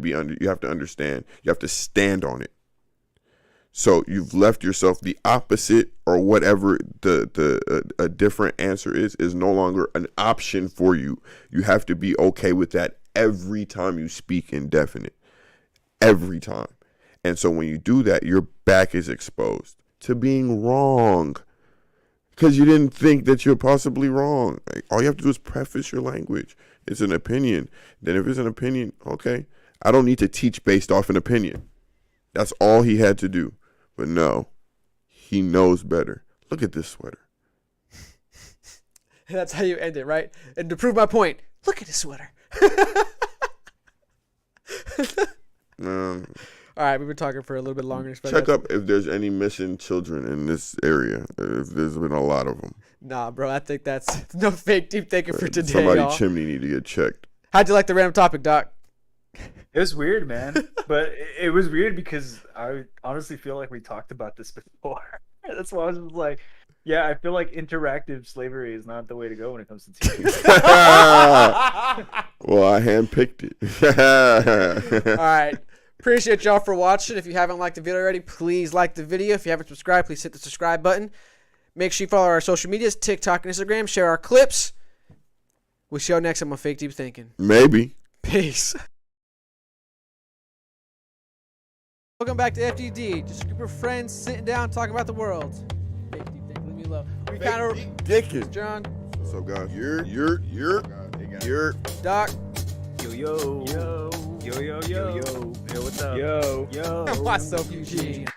understand, you have to stand on it. So you've left yourself the opposite, or whatever a different answer is no longer an option for you. You have to be okay with that every time you speak indefinite. Every time. And so when you do that, your back is exposed to being wrong. Because you didn't think that you're possibly wrong. Like, all you have to do is preface your language. It's an opinion. Then if it's an opinion, okay. I don't need to teach based off an opinion. That's all he had to do. But no, he knows better. Look at this sweater. That's how you end it, right? And to prove my point, look at his sweater. All right, we've been talking for a little bit longer. Check up if there's any missing children in this area. If there's been a lot of them. Nah, bro, I think that's no fake deep thinking for today. Somebody chimney need to get checked. How'd you like the random topic, Doc? It was weird, man. But it was weird because I honestly feel like we talked about this before. That's why I was like, yeah, I feel like interactive slavery is not the way to go when it comes to TV. Well, I handpicked it. All right. Appreciate y'all for watching. If you haven't liked the video already, please like the video. If you haven't subscribed, please hit the subscribe button. Make sure you follow our social medias, TikTok and Instagram. Share our clips. We'll see y'all next time on Fake Deep Thinking. Maybe. Peace. Welcome back to FDD. Just a group of friends sitting down talking about the world. Fake Deep Thinking. Leave me alone. We kind of Dickin'. John. What's up, guys? You're Doc. Yo. Yo, what's up? What's up, Eugene?